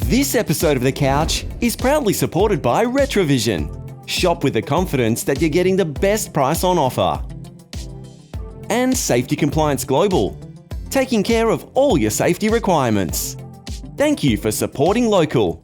This episode of The Couch is proudly supported by Retrovision. Shop with the confidence that you're getting the best price on offer. And Safety Compliance Global, taking care of all your safety requirements. Thank you for supporting local.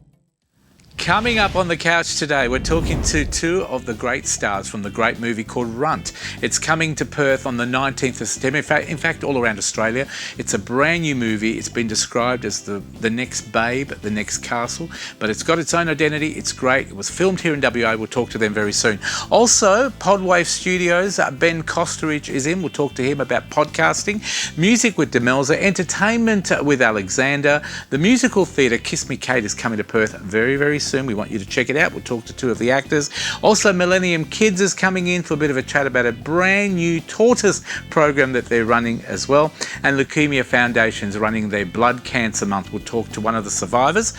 Coming up on The Couch today, we're talking to two of the great stars from the great movie called Runt. It's coming to Perth on the 19th of September. In fact, all around Australia. It's a brand new movie. It's been described as the next Babe, the next Castle, but it's got its own identity. It's great. It was filmed here in WA. We'll talk to them very soon. Also, Podwave Studios, Ben Costeridge is in. We'll talk to him about podcasting. Music with Demelza. Entertainment with Alexander. The musical theatre Kiss Me Kate is coming to Perth very, very soon. We want you to check it out. We'll talk to two of the actors. Also, Millennium Kids is coming in for a bit of a chat about a brand new tortoise program that they're running as well. And Leukemia Foundation's running their Blood Cancer Month. We'll talk to one of the survivors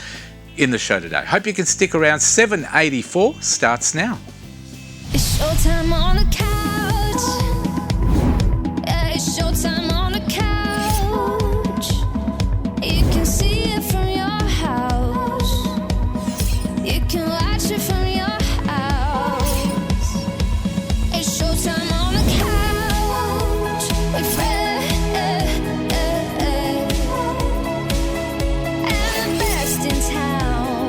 in the show today. Hope you can stick around. 7:84 starts now. It's showtime on the couch. Yeah, it's showtime on the couch. You can see it from your house. You can watch it from your house. It's showtime on the couch with Fred and the best in town.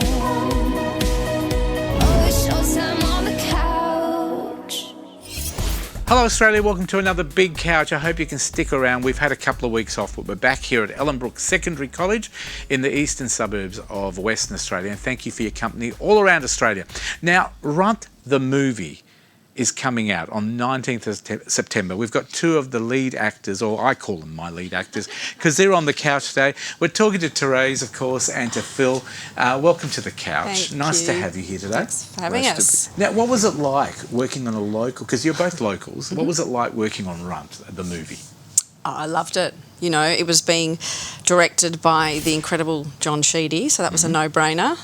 Oh, it's showtime on the couch. Hello Australia, welcome to another Big Couch. I hope you can stick around. We've had a couple of weeks off, but we're back here at Ellenbrook Secondary College in the eastern suburbs of Western Australia. And thank you for your company all around Australia. Now, Runt the movie is coming out on 19th of September. We've got two of the lead actors, or I call them my lead actors, because they're on the couch today. We're talking to Therese, of course, and to Phil. Welcome to the couch. Nice to have you here today. Thanks for having us. Now, what was it like working on a local, because you're both locals, what was it like working on Runt, the movie? Oh, I loved it. You know, it was being directed by the incredible John Sheedy, so that was a no-brainer.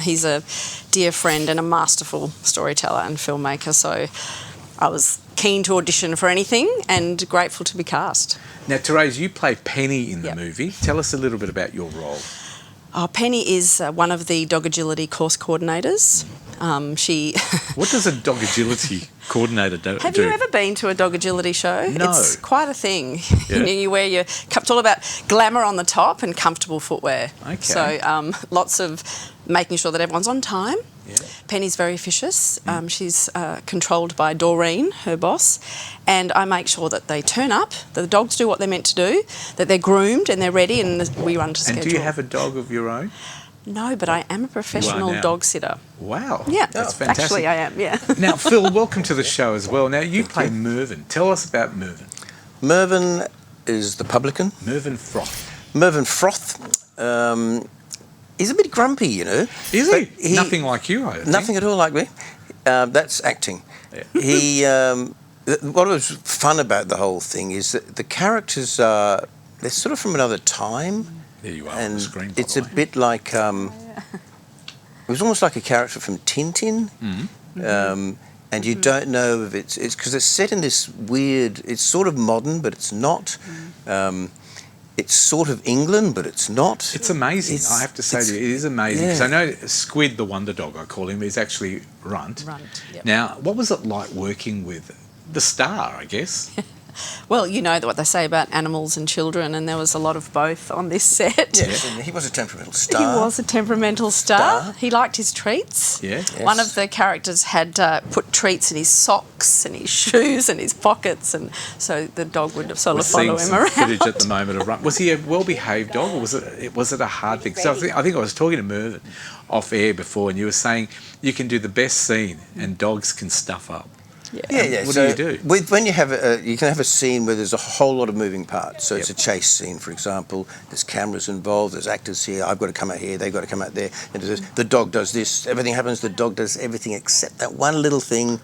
He's a dear friend and a masterful storyteller and filmmaker, so I was keen to audition for anything and grateful to be cast. Now, Therese, you play Penny in the movie. Tell us a little bit about your role. Oh, Penny is one of the dog agility course coordinators. She... What does a dog agility coordinator do? Have you ever been to a dog agility show? No. It's quite a thing. Yeah. You wear your... It's all about glamour on the top and comfortable footwear. Okay. So lots of making sure that everyone's on time. Yeah. Penny's very officious. She's controlled by Doreen, her boss, and I make sure that they turn up, that the dogs do what they're meant to do, that they're groomed and they're ready, and we run to schedule. And do you have a dog of your own? No, but I am a professional dog sitter. Wow. Yeah, that's fantastic. Actually, I am, yeah. Now, Phil, welcome to the show as well. Now, you play Mervyn. Tell us about Mervyn. Mervyn is the publican. Mervyn Froth. Mervyn Froth. He's a bit grumpy, you know. Is he? Nothing like you, I think. Nothing at all like me. That's acting. Yeah. What was fun about the whole thing is that the characters are... They're sort of from another time. There you are and on the screen, by it's the a way. bit like... It was almost like a character from Tintin. And you don't know if it's because it's set in this weird... It's sort of modern, but it's not. It's sort of England, but it's not. It's amazing, I have to say to you. It is amazing. Because I know Squid, the wonder dog, I call him, is actually Runt. Runt, yep. Now, what was it like working with the star, I guess? Well, you know what they say about animals and children, and there was a lot of both on this set. Yes, and he was a temperamental star. He was a temperamental star. He liked his treats. Yeah. Yes. One of the characters had put treats in his socks and his shoes and his pockets, and so the dog would sort of follow him some around. footage at the moment of Runt. Was he a well-behaved dog, or was it a hard thing? So I think I was talking to Mervyn off air before, and you were saying you can do the best scene, and dogs can stuff up. Yeah. What so do you do? When you have you can have a scene where there's a whole lot of moving parts. So it's a chase scene, for example. There's cameras involved. There's actors here. I've got to come out here. They've got to come out there. And the dog does this. Everything happens. The dog does everything except that one little thing.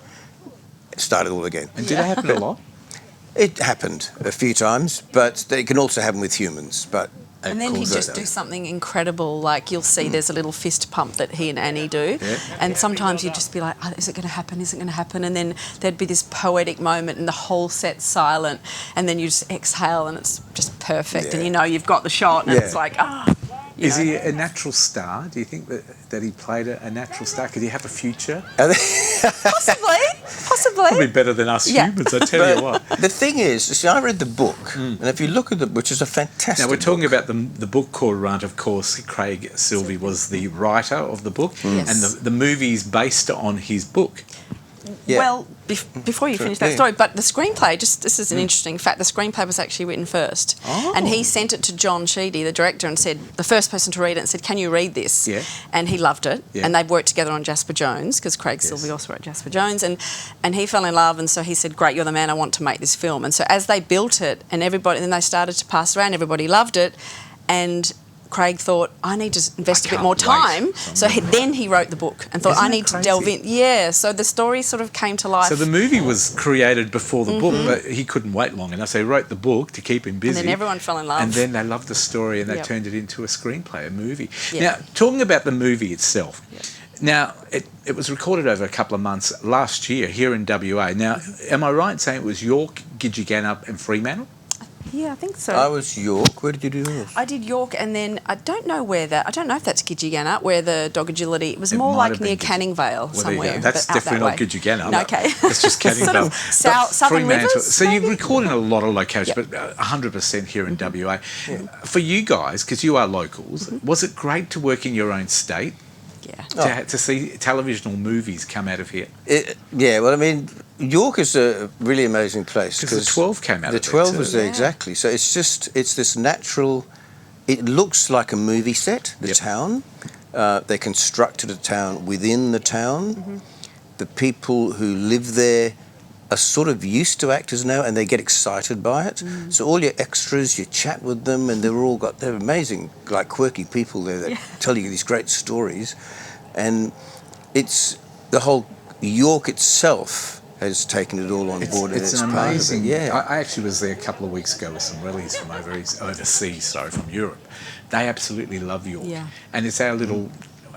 Start it all again. And did that happen a lot? It happened a few times, but it can also happen with humans. But And then he'd just do something incredible, like you'll see there's a little fist pump that he and Annie do, and sometimes you'd just be like, oh, is it going to happen, is it going to happen? And then there'd be this poetic moment and the whole set's silent, and then you just exhale and it's just perfect, and you know you've got the shot, and it's like, Is he a natural star? Do you think that he played a natural star? Could he have a future? Possibly. Probably better than us humans, I tell you what. The thing is, see, I read the book, and if you look at it, which is a fantastic Now, we're talking book. about the book called Runt, of course. Craig Silvey was the writer of the book, Yes. and the movie is based on his book. Yeah. Well, before you finish that yeah. story, but the screenplay, this is an interesting fact, the screenplay was actually written first. Oh. And he sent it to John Sheedy, the director, and said, the first person to read it, and said, can you read this? Yeah. And he loved it. Yeah. And they've worked together on Jasper Jones, because Craig Silvey also wrote Jasper Jones. And he fell in love, and so he said, great, you're the man, I want to make this film. And so as they built it, and then they started to pass around, everybody loved it, and Craig thought, I need to invest a bit can't more wait. time. So then he wrote the book and thought, Isn't I that need to crazy? delve in. Yeah, so the story sort of came to life. So the movie was created before the book, but he couldn't wait long enough. So he wrote the book to keep him busy. And then everyone fell in love. And then they loved the story and they Yep. turned it into a screenplay, a movie. Yep. Now, talking about the movie itself, Yep. now, it was recorded over a couple of months last year here in WA. Now, am I right in saying it was York, Gidgegannup and Fremantle? Yeah, I think so. I was York. Where did you do this? I did York, and then I don't know if that's Gidgegannup, where the dog agility. It was It more might like have near been Canning Vale Well, there you somewhere. go. That's but out definitely not that way. Gidgegannup. No, okay. It's just Canning Sort Vale. of Southern Fremantle. Rivers, So you maybe? record in a lot of locations, Yep. but 100% here in WA. For you guys, because you are locals, was it great to work in your own state? Yeah. To see televisional movies come out of here? Yeah, well, I mean, York is a really amazing place. Because the 12 came out The of there 12 too. was there, Yeah. exactly. So it's this natural, it looks like a movie set, the Yep. town. They constructed a town within the town. The people who live there are sort of used to actors now and they get excited by it. So all your extras, you chat with them and they're amazing, like quirky people there that tell you these great stories. And it's the whole York itself has taken it all on board. and It's it's an part of it. amazing. Yeah. I actually was there a couple of weeks ago with some rallies from overseas, from Europe. They absolutely love York. Yeah. And it's our little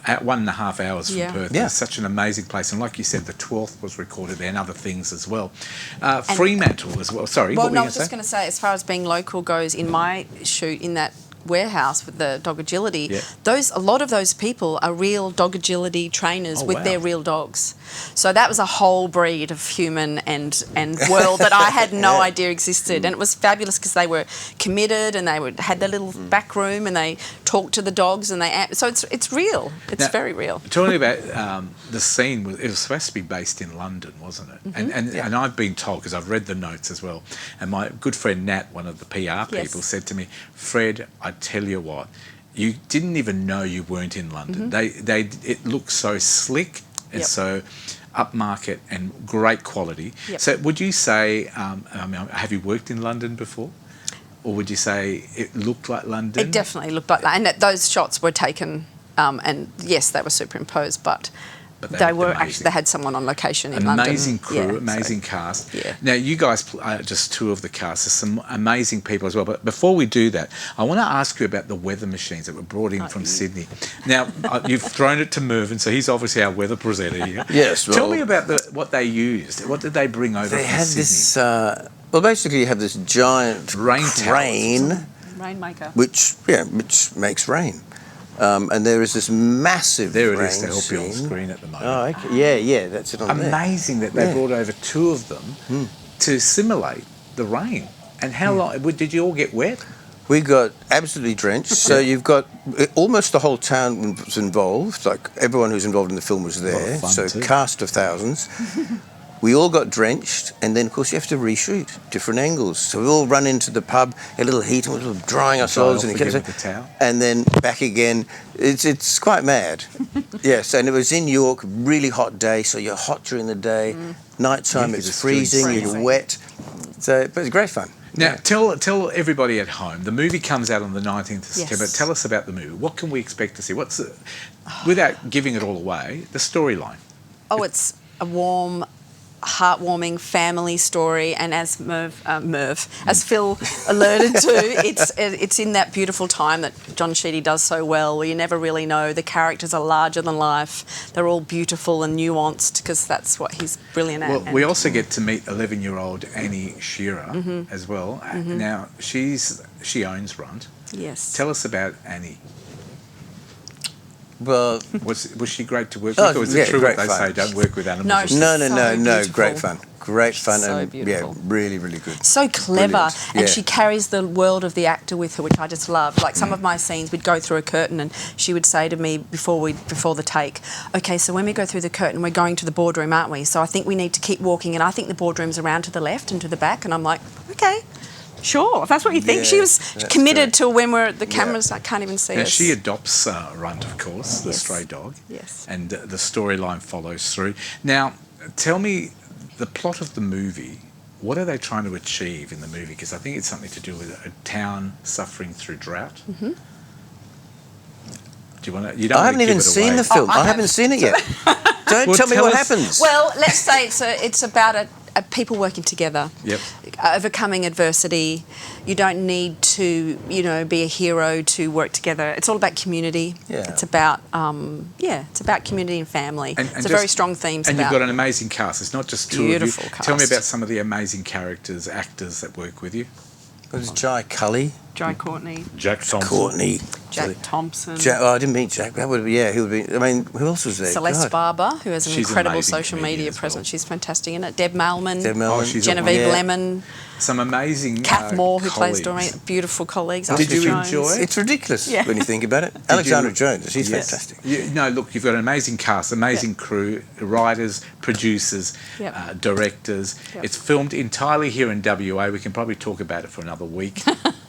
1.5 hours from Yeah. Perth. Yeah. It's such an amazing place. And like you said, the 12th was recorded there and other things as well. Fremantle as well. Sorry, Well, what were no, I you was going just to going to say, as far as being local goes, in my shoot in that warehouse with the dog agility, Yeah. a lot of those people are real dog agility trainers Oh, with wow. their real dogs. So that was a whole breed of human and world that I had no idea existed, and it was fabulous because they were committed and had their little back room and they talked to the dogs and so it's real. It's Now, very real. Talking about the scene, it was supposed to be based in London, wasn't it? And I've been told, because I've read the notes as well, and my good friend Nat, one of the PR people, said to me, Fred, I tell you what, you didn't even know you weren't in London. It looked so slick and so upmarket and great quality. Yep. So would you say, have you worked in London before? Or would you say it looked like London? It definitely looked like that, and those shots were taken, and yes, they were superimposed, but But they looked were amazing. actually, they had someone on location in London. Amazing crew, Yeah, amazing so- cast. yeah. Now, you guys are just two of the cast. There's some amazing people as well. But before we do that, I want to ask you about the weather machines that were brought in from Sydney. Now, you've thrown it to Mervyn, so he's obviously our weather presenter here. Yes, Tell well- me about what they used. What did they bring over They from had Sydney? this, well, basically you have this giant Rain crane, Rainmaker. which makes rain. And there is this massive There it rain is to help you on scene. screen at the moment. Oh, okay. Yeah, that's it on there. Amazing that they Yeah. brought over two of them to simulate the rain. And how long did you all get wet? We got absolutely drenched. So you've got almost the whole town was involved. Like everyone who's involved in the film was there. fun So too. cast of thousands. We all got drenched, and then of course you have to reshoot different angles. So we all run into the pub, a little heat, and we're drying ourselves, off and again with the towel. and then back again. It's quite mad. Yes, and it was in York, really hot day. So you're hot during the day. Nighttime Yeah, it's it's doing freezing. You're freezing. wet. So, but it's great fun. Now, tell everybody at home, the movie comes out on the 19th of September. Yes. Tell us about the movie. What can we expect to see? Without giving it all away, the storyline? Oh, it's a warm, heartwarming family story, and as as Phil alerted to, it's in that beautiful time that John Sheedy does so well, where you never really know. The characters are larger than life. They're all beautiful and nuanced because that's what he's brilliant at. Well, we also get to meet 11-year-old Annie Shearer as well. Now, she owns Runt. Yes. Tell us about Annie. Well, Was she great to work Oh, with, or is yeah, it true what great they fun. say, don't work with animals? No, or she's something? no, so great beautiful. fun. Great fun so and beautiful. yeah, really, really good. So clever, Brilliant. and Yeah. she carries the world of the actor with her, which I just love. Like some of my scenes, we'd go through a curtain, and she would say to me before the take, "Okay, so when we go through the curtain, we're going to the boardroom, aren't we? So I think we need to keep walking, and I think the boardroom's around to the left and to the back." And I'm like, "Okay, sure, if that's what you think." Yeah, She was that's committed great. to when we're at the cameras. I can't even see And us. she adopts Runt, of course, the Yes. stray dog. Yes. And the storyline follows through. Now, tell me the plot of the movie. What are they trying to achieve in the movie? Because I think it's something to do with a town suffering through drought. Mm-hmm. Do you want to? You don't. I want haven't to even give it seen away. the film. I I haven't seen it yet. Don't Well, tell me tell what us- happens. Well, let's say it's about a people working together. Yep. Overcoming adversity. You don't need to, be a hero to work together. It's all about community. Yeah. It's about, it's about community and family. And it's a just- very strong theme. And you've got an amazing cast. It's not just two Beautiful of you. Tell me cast. about some of the amazing characters, actors that work with you. There's Jai Cully, Jai Courtney, Jack Thompson. Courtney. Jack Thompson, I didn't meet Jack. That would be, yeah, he would be. I mean, who else was there? Celeste God. Barber, who has an She's an incredible amazing social comedian media as well. presence. She's fantastic in it. Deb Malman, Deb Mellon. she's a Genevieve yeah. Lemon, Some amazing Kath Moore, who plays colleagues. Doreen. Beautiful colleagues. Did Alistair you Jones. enjoy it? It's ridiculous Yeah. when you think about it. Alexandra you- Jones, she's Yes. fantastic. No, look, you've got an amazing cast, amazing crew, writers, producers, Yep. directors. Yep. It's filmed entirely here in WA. We can probably talk about it for another week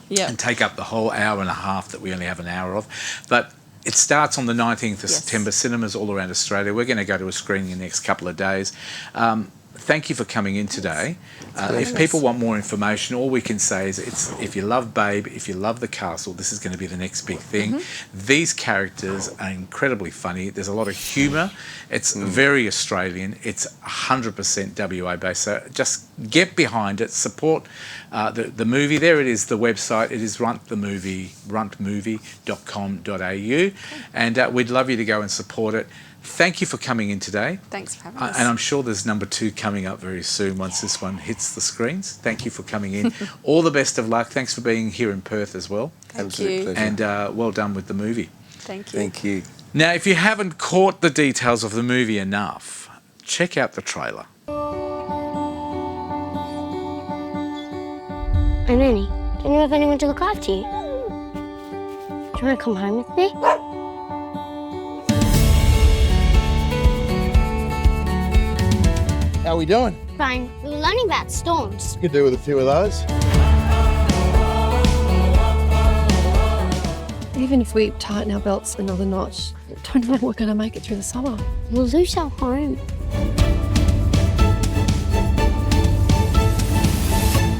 Yeah. and take up the whole hour and a half that we only have an hour of. But it starts on the 19th of Yes. September, cinemas all around Australia. We're going to go to a screening in the next couple of days. Thank you for coming in today. If people want more information, all we can say is if you love Babe, if you love The Castle, this is going to be the next big thing. These characters are incredibly funny. There's a lot of humour. It's very Australian. It's 100% WA based. So just get behind it. Support the movie. There it is, the website. It is runtmovie.com.au. And we'd love you to go and support it. Thank you for coming in today. Thanks for having us. And I'm sure there's number 2 coming up very soon once this one hits the screens. Thank you for coming in. All the best of luck. Thanks for being here in Perth as well. Thank Absolute you. pleasure. And well done with the movie. Thank you. Thank you. Now, if you haven't caught the details of the movie enough, check out the trailer. Hey, Nanny, don't you have anyone to look after you? Do you want to come home with me? How are we doing? Fine. We were learning about storms. Could do with a few of those. Even if we tighten our belts another notch, I don't know if we're going to make it through the summer. We'll lose our home.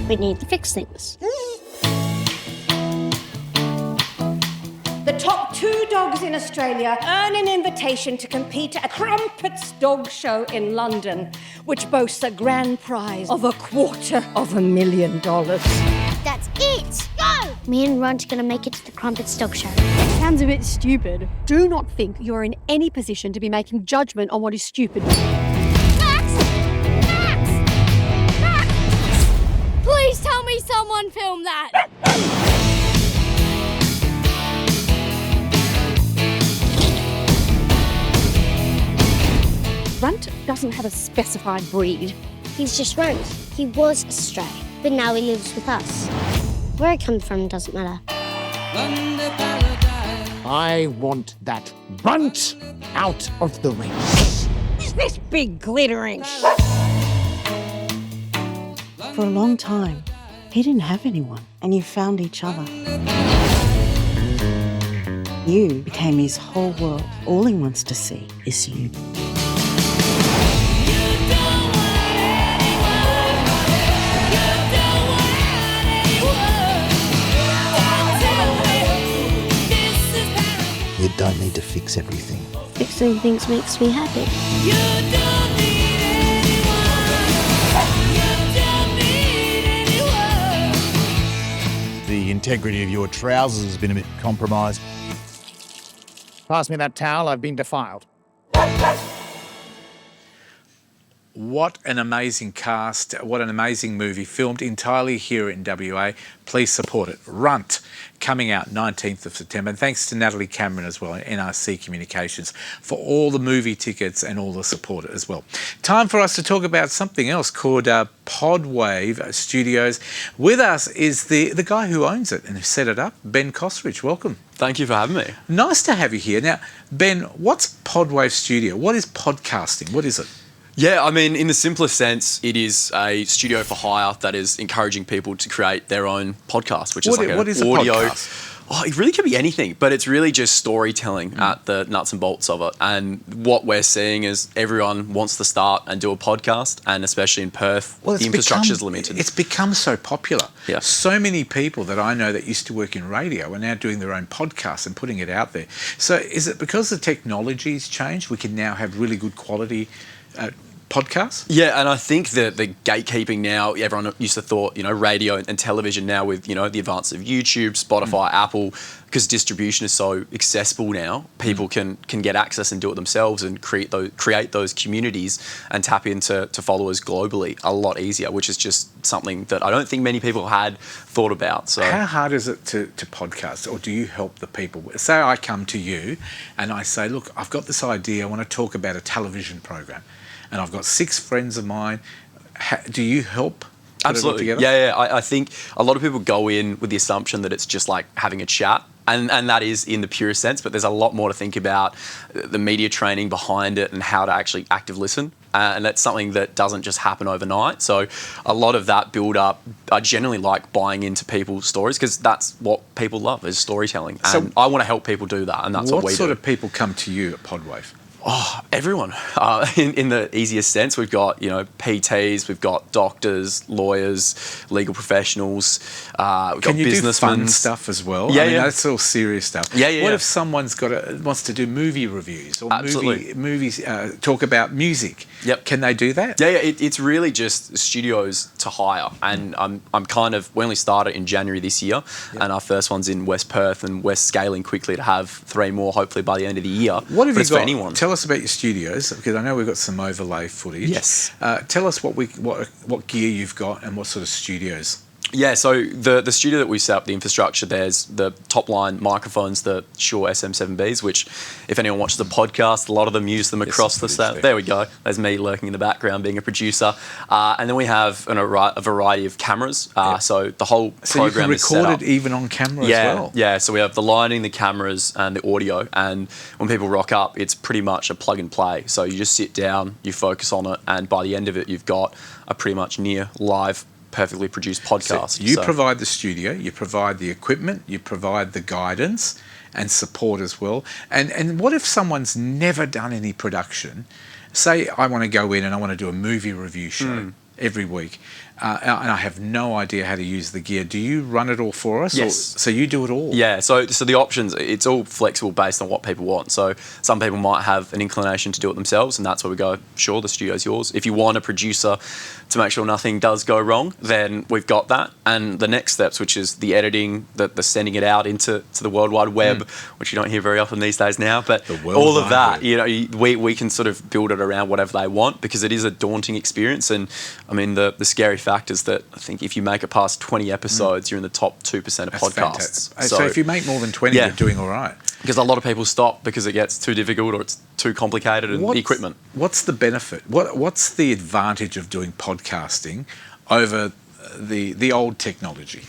We need to fix things. The top 2 dogs in Australia earn an invitation to compete at Crumpets Dog Show in London, which boasts a grand prize of $250,000. That's it! Go! Me and Runt are going to make it to the Crumpets Dog Show. Sounds a bit stupid. Do not think you're in any position to be making judgment on what is stupid. Max! Max! Max! Please tell me someone filmed that! Runt doesn't have a specified breed. He's just Runt. He was a stray, but now he lives with us. Where it comes from doesn't matter. I want that runt out of the race. This big glittering. For a long time, he didn't have anyone, and you found each other. You became his whole world. All he wants to see is you. You don't need to fix everything. Fixing things makes me happy. The integrity of your trousers has been a bit compromised. Pass me that towel, I've been defiled. What an amazing cast, what an amazing movie, filmed entirely here in WA. Please support it. Runt, coming out 19th of September. And thanks to Natalie Cameron as well, NRC Communications, for all the movie tickets and all the support as well. Time for us to talk about something else called Podwave Studios. With us is the guy who owns it and who set it up, Ben Kosrich. Welcome. Thank you for having me. Nice to have you here. Now, Ben, what's Podwave Studio? What is podcasting? What is it? Yeah, I mean, in the simplest sense, it is a studio for hire that is encouraging people to create their own podcast, which is like what is an a audio. podcast? Oh, it really could be anything, but it's really just storytelling at the nuts and bolts of it. And what we're seeing is everyone wants to start and do a podcast, and especially in Perth, the infrastructure is limited. It's become so popular. Yeah. So many people that I know that used to work in radio are now doing their own podcasts and putting it out there. So is it because the technology's changed, we can now have really good quality podcasts? Yeah, and I think that the gatekeeping now, everyone used to thought, radio and television now with, the advance of YouTube, Spotify, Apple, because distribution is so accessible now, people can get access and do it themselves and create those communities and tap into followers globally a lot easier, which is just something that I don't think many people had thought about. So how hard is it to podcast, or do you help the people? Say I come to you and I say, look, I've got this idea, I want to talk about a television program, and I've got 6 friends of mine. Do you help? Absolutely. Yeah. I think a lot of people go in with the assumption that it's just like having a chat. And that is in the purest sense, but there's a lot more to think about, the media training behind it and how to actually active listen. And that's something that doesn't just happen overnight. So a lot of that build up, I generally like buying into people's stories because that's what people love is storytelling. And I want to help people do that, and that's what we do. What sort of people come to you at Podwave? Oh, everyone. In the easiest sense, we've got, PTs, we've got doctors, lawyers, legal professionals, we've got businessmen. Can you do fun stuff as well? Yeah, I mean, that's all serious stuff. Yeah. What if someone's wants to do movie reviews or Absolutely. movies, talk about music? Yep. Can they do that? Yeah. It's really just studios to hire, and we only started in January this year, and our first one's in West Perth, and we're scaling quickly to have 3 more hopefully by the end of the year. What have you got? For anyone. Tell us about your studios, because I know we've got some overlay footage. Yes. Tell us what gear you've got and what sort of studios. Yeah, so the studio that we set up, the infrastructure, there's the top line microphones, the Shure SM7Bs, which if anyone watches the podcast, a lot of them use them across the set. There we go. There's me lurking in the background being a producer. And then we have a variety of cameras. So the whole program is set up. So you can record it even on camera as well? Yeah, so we have the lighting, the cameras and the audio. And when people rock up, it's pretty much a plug and play. So you just sit down, you focus on it, and by the end of it, you've got a pretty much near live perfectly produced podcast. So you provide the studio, you provide the equipment, you provide the guidance and support as well. And what if someone's never done any production? Say I want to go in and I want to do a movie review show every week, and I have no idea how to use the gear. Do you run it all for us? Yes. So you do it all? Yeah, so the options, it's all flexible based on what people want. So some people might have an inclination to do it themselves, and that's where we go, sure, the studio's yours. If you want a producer to make sure nothing does go wrong, then we've got that. And the next steps, which is the editing, the sending it out into the World Wide Web, which you don't hear very often these days now, but all of that, we can sort of build it around whatever they want, because it is a daunting experience. And I mean, the scary fact is that I think if you make it past 20 episodes, you're in the top 2% of That's podcasts. Fantastic. So if you make more than 20, you're doing all right. Because a lot of people stop because it gets too difficult or it's too complicated, and the equipment. What's the benefit? What's the advantage of doing podcasting over the old technology?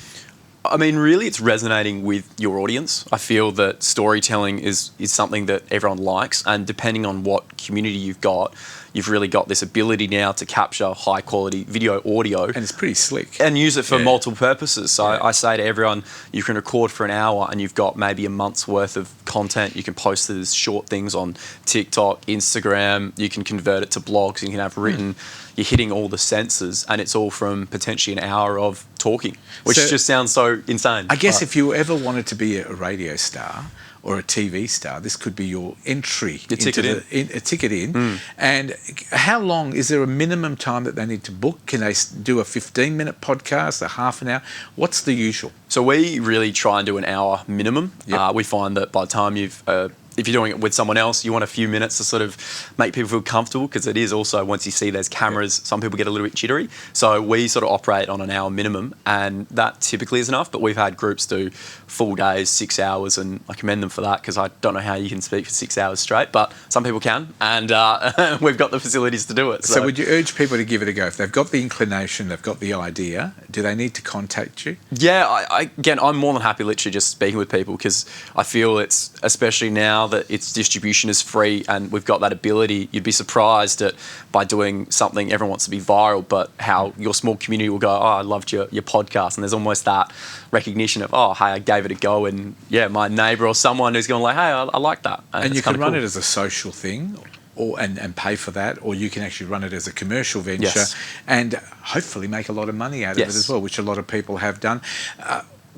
I mean, really, it's resonating with your audience. I feel that storytelling is something that everyone likes, and depending on what community you've got, you've really got this ability now to capture high quality video, audio. And it's pretty slick. And use it for multiple purposes. So I say to everyone, you can record for an hour and you've got maybe a month's worth of content. You can post these short things on TikTok, Instagram. You can convert it to blogs. You can have written. You're hitting all the senses, and it's all from potentially an hour of talking, which just sounds so insane. I guess if you ever wanted to be a radio star or a TV star, this could be your entry. A ticket in. And how long, is there a minimum time that they need to book? Can they do a 15-minute podcast, a half an hour? What's the usual? So we really try and do an hour minimum. We find that by the time you've if you're doing it with someone else, you want a few minutes to sort of make people feel comfortable, because it is also, once you see there's cameras, some people get a little bit jittery. So we sort of operate on an hour minimum, and that typically is enough. But we've had groups do full days, 6 hours, and I commend them for that, because I don't know how you can speak for 6 hours straight, but some people can, and we've got the facilities to do it. So would you urge people to give it a go? If they've got the inclination, they've got the idea, do they need to contact you? Yeah, again, I'm more than happy literally just speaking with people, because I feel it's, especially now that its distribution is free and we've got that ability, you'd be surprised at, by doing something, everyone wants to be viral, but how your small community will go, oh, I loved your podcast, and there's almost that recognition of, oh, hey, I gave it a go, and yeah, my neighbour or someone who's going like, hey, I like that. And you can run it as a social thing, or and pay for that, or you can actually run it as a commercial venture and hopefully make a lot of money out of it as well, which a lot of people have done.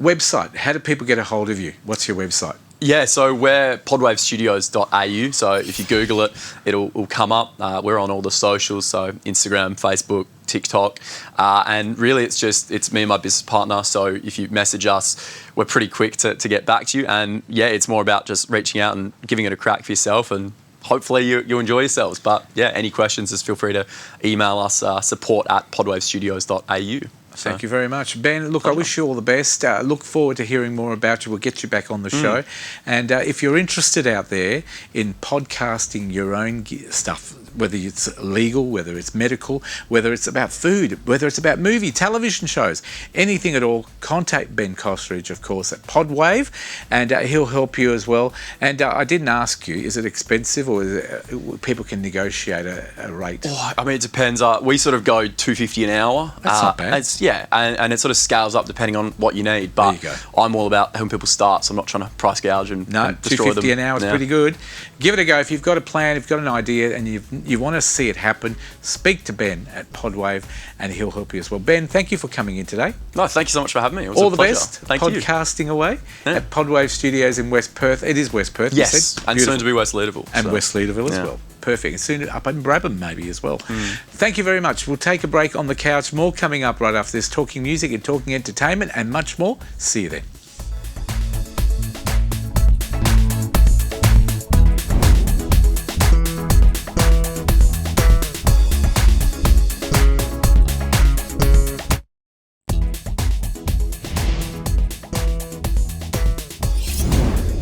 Website, how do people get a hold of you? What's your website? Yeah, so we're podwavestudios.au, so if you Google it, it'll come up. We're on all the socials, so Instagram, Facebook, TikTok, and really it's me and my business partner, so if you message us, we're pretty quick to get back to you, and yeah, it's more about just reaching out and giving it a crack for yourself, and hopefully you enjoy yourselves. But yeah, any questions, just feel free to email us, support@podwavestudios.au. Thank you very much. Ben, look, I wish you all the best. Look forward to hearing more about you. We'll get you back on the show. And if you're interested out there in podcasting your own stuff, whether it's legal, whether it's medical, whether it's about food, whether it's about movie, television shows, anything at all, contact Ben Kostridge, of course, at Podwave, and he'll help you as well. And I didn't ask you, is it expensive, or is it, people can negotiate a rate? Oh, I mean, it depends. We sort of go $250 an hour. That's not bad. And it sort of scales up depending on what you need. But there you go. I'm all about helping people start, so I'm not trying to price gouge and destroy them. $250 an hour is pretty good. Give it a go. If you've got a plan, if you've got an idea, and you want to see it happen, speak to Ben at Podwave, and he'll help you as well. Ben, thank you for coming in today. No, thank you so much for having me. It was all a the pleasure. best. Thank podcasting you. away at Podwave Studios in West Perth. It is West Perth. Yes, you said? and soon to be West Leederville. And West Leederville as well. Perfect. And soon up in Brabham maybe as well. Thank you very much. We'll take a break on the couch. More coming up right after this. Talking music and talking entertainment and much more. See you then.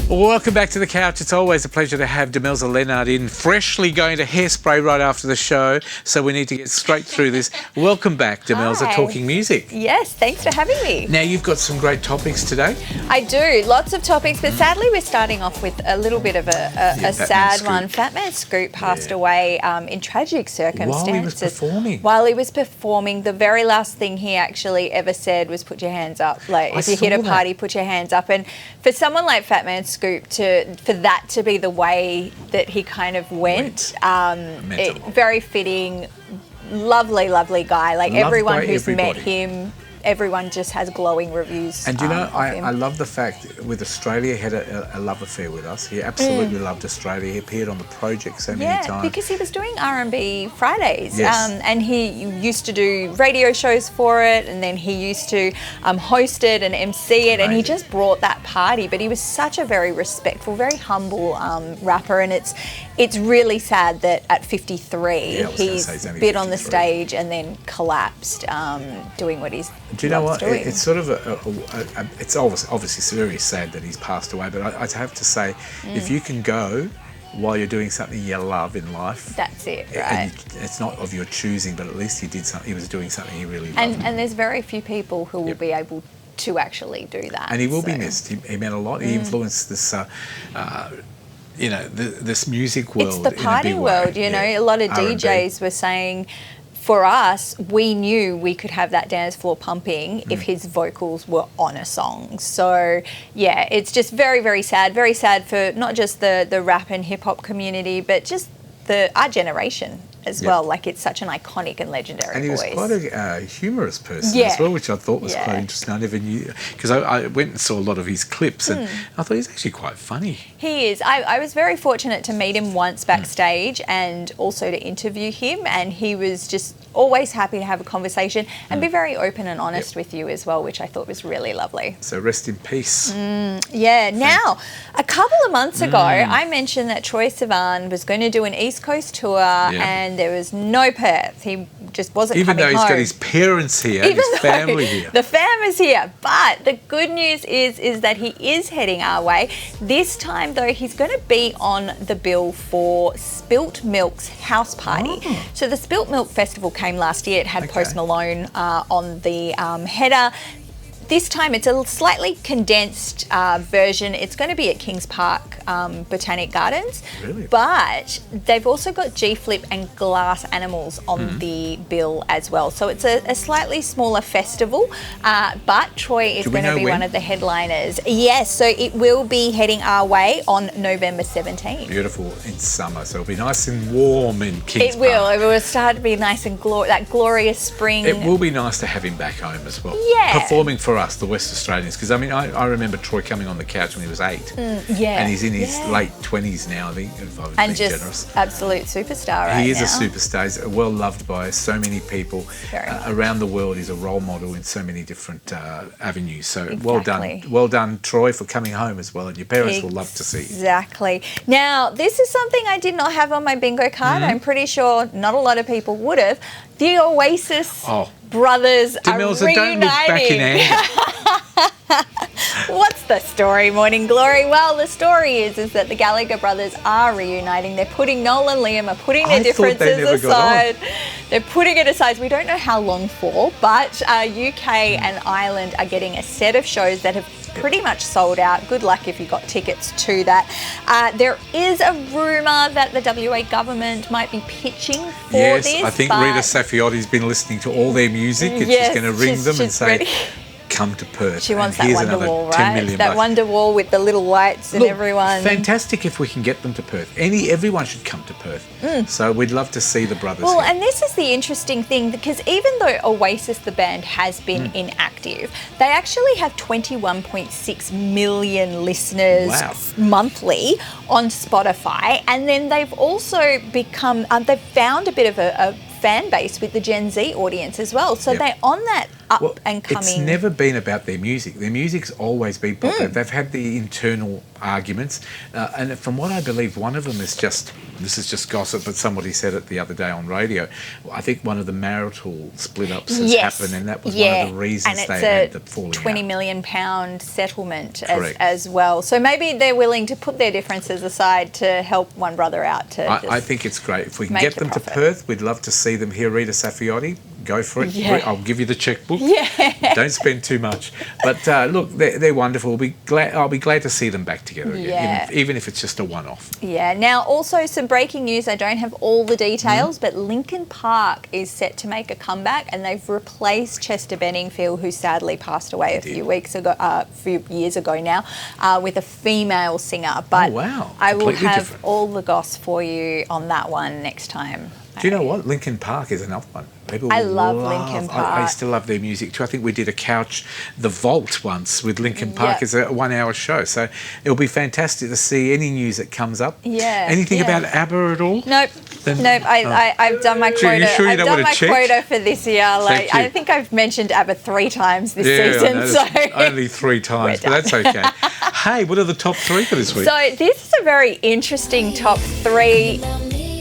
Welcome back to the couch. It's always a pleasure to have Demelza Leonard in, freshly going to Hairspray right after the show, so we need to get straight through this. Welcome back, Demelza, Talking Music. Yes, thanks for having me. Now, you've got some great topics today. I do, lots of topics, but sadly we're starting off with a little bit of a sad one. Fat Man Scoop passed away in tragic circumstances. While he was performing. While he was performing, the very last thing he actually ever said was put your hands up. Like, if you hit a party, put your hands up. And for someone like Fat Man Scoop, for that to be the way that he kind of went, very fitting, lovely guy. Like, everyone who's met him, everyone just has glowing reviews. And you know, I love the fact with Australia, he had a love affair with us. He absolutely loved Australia. He appeared on the project so many times. Yeah, because he was doing R&B Fridays. And he used to do radio shows for it, and then he used to host it and MC it, and he just brought that party. But he was such a very respectful, very humble rapper, and it's really sad that at 53 he's been on the stage and then collapsed doing what he's Do you know what? It's sort of it's obviously very sad that he's passed away, but I have to say, if you can go while you're doing something you love in life, that's it, right? And it's not of your choosing, but at least he did something. He was doing something he really loved. And there's very few people who will be able to actually do that. And he will be missed. He meant a lot. He influenced this. You know, this music world. It's the party world. You know, a lot of DJs were saying, for us, we knew we could have that dance floor pumping if his vocals were on a song. So, yeah, it's just very sad. Very sad for not just the rap and hip hop community, but just our generation. as well. Like, it's such an iconic and legendary And he was voice. quite a humorous person Yeah. as well, which I thought was Yeah. quite interesting. I never knew, because I went and saw a lot of his clips, and I thought he's actually quite funny. He is. I was very fortunate to meet him once backstage and also to interview him, and he was just always happy to have a conversation and be very open and honest with you as well, which I thought was really lovely. So rest in peace. Yeah. Now, a couple of months ago, I mentioned that Troye Sivan was going to do an East Coast tour, and there was no Perth. He just wasn't Even coming though he's home. got his parents here, Even his though family here. The family's here. But the good news is that he is heading our way. This time, though, he's going to be on the bill for Spilt Milk's house party. So the Spilt Milk Festival came last year. It had Post Malone on the header. This time it's a slightly condensed version. It's going to be at Kings Park Botanic Gardens. Really? But they've also got G-Flip and Glass Animals on the bill as well. So it's a slightly smaller festival, but Troye is Do we going to know be when? one of the headliners. Yes, so it will be heading our way on November 17th. Beautiful in summer, so it'll be nice and warm in Kings It will. Park. It will start to be nice and that glorious spring. It will be nice to have him back home as well. Yeah. Performing for us, the West Australians, because I mean, I remember Troy coming on the couch when he was 8. Yeah. And he's in his late 20s now, I think, if I was And being just generous. absolute superstar right He is now. a superstar. He's well loved by so many people Very much. around the world. He's a role model in so many different avenues. So Exactly. well done, Troy, for coming home as well. And your parents will love to see you. Exactly. Now, this is something I did not have on my bingo card. I'm pretty sure not a lot of people would have. The Oasis brothers are Demelza, reuniting. don't look back in anger. What's the story, Morning Glory? Well, the story is that the Gallagher brothers are reuniting. They're putting Noel and Liam are putting their I thought they differences never got on. aside. They're putting it aside. We don't know how long for, but UK and Ireland are getting a set of shows that have pretty much sold out. Good luck if you got tickets to that. There is a rumour that the WA government might be pitching for Yes, this. I think but Rita Safiotti's been listening to all their music and Yes, she's going to ring them and she's say, ready. come to Perth. She wants and that here's wonder another wall, 10 right? million That bucks. wonder wall with the little lights and Look, everyone. fantastic if we can get them to Perth. Everyone should come to Perth. So we'd love to see the brothers Well, here. and this is the interesting thing, because even though Oasis, the band, has been inactive, they actually have 21.6 million listeners monthly on Spotify. And then they've also become, they've found a bit of a fan base with the Gen Z audience as well. So they're on that up and coming. It's never been about their music. Their music's always been popular. They've had the internal arguments, and from what I believe, one of them is just, this is just gossip, but somebody said it the other day on radio. I think one of the marital split-ups has happened, and that was one of the reasons and they it's had the a falling £20 out. million settlement Correct. as well. So maybe they're willing to put their differences aside to help one brother out. To I think it's great. If we can make get the them to profit. Perth, we'd love to see them here. Rita Safiotti, go for it. Yeah. I'll give you the checkbook. Yeah. Don't spend too much. But look, they're wonderful. I'll be glad to see them back together again, Yeah. even if it's just a one-off. Yeah. Now, also some breaking news. I don't have all the details, but Linkin Park is set to make a comeback, and they've replaced Chester Benningfield, who sadly passed away a few years ago now, with a female singer. But wow. I will Completely have different. all the goss for you on that one next time. Do you know what? Linkin Park is another one. People I love Linkin I Park. still love their music too. I think we did a couch, The Vault, once with Linkin Park Yep. as a 1-hour show. So it'll be fantastic to see any news that comes up. Yeah. Anything yeah. about ABBA at all? Nope. Then- Nope. I've done my Sure, quota. you sure you I've don't done want my to check? quota for this year. Like, Thank you. I think I've mentioned ABBA 3 times this I season. know, So that's only 3 times, but that's okay. Hey, what are the top 3 for this week? So this is a very interesting top 3.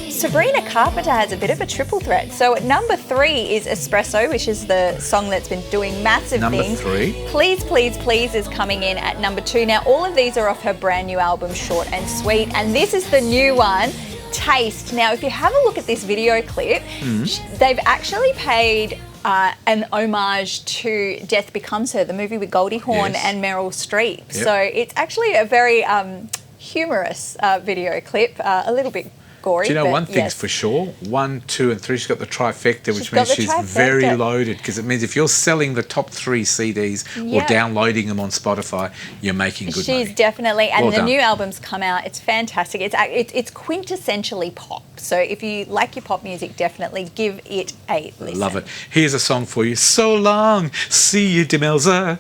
Sabrina Carpenter has a bit of a triple threat. So at number 3 is Espresso, which is the song that's been doing massive Number things. 3? Please, Please, Please is coming in at number 2. Now, all of these are off her brand new album, Short and Sweet. And this is the new one, Taste. Now, if you have a look at this video clip, they've actually paid an homage to Death Becomes Her, the movie with Goldie Hawn Yes. and Meryl Streep. Yep. So it's actually a very humorous video clip, a little bit gory. Do you know but one thing's yes. for sure? 1, 2, and 3. She's got the trifecta, which She's got means the she's trifecta. very loaded. Because it means if you're selling the top 3 CDs or Yeah. downloading them on Spotify, you're making good She's money. definitely, and Well the done. new album's come out. It's fantastic. It's quintessentially pop. So if you like your pop music, definitely give it a listen. Love it. Here's a song for you. So long, see you, Demelza.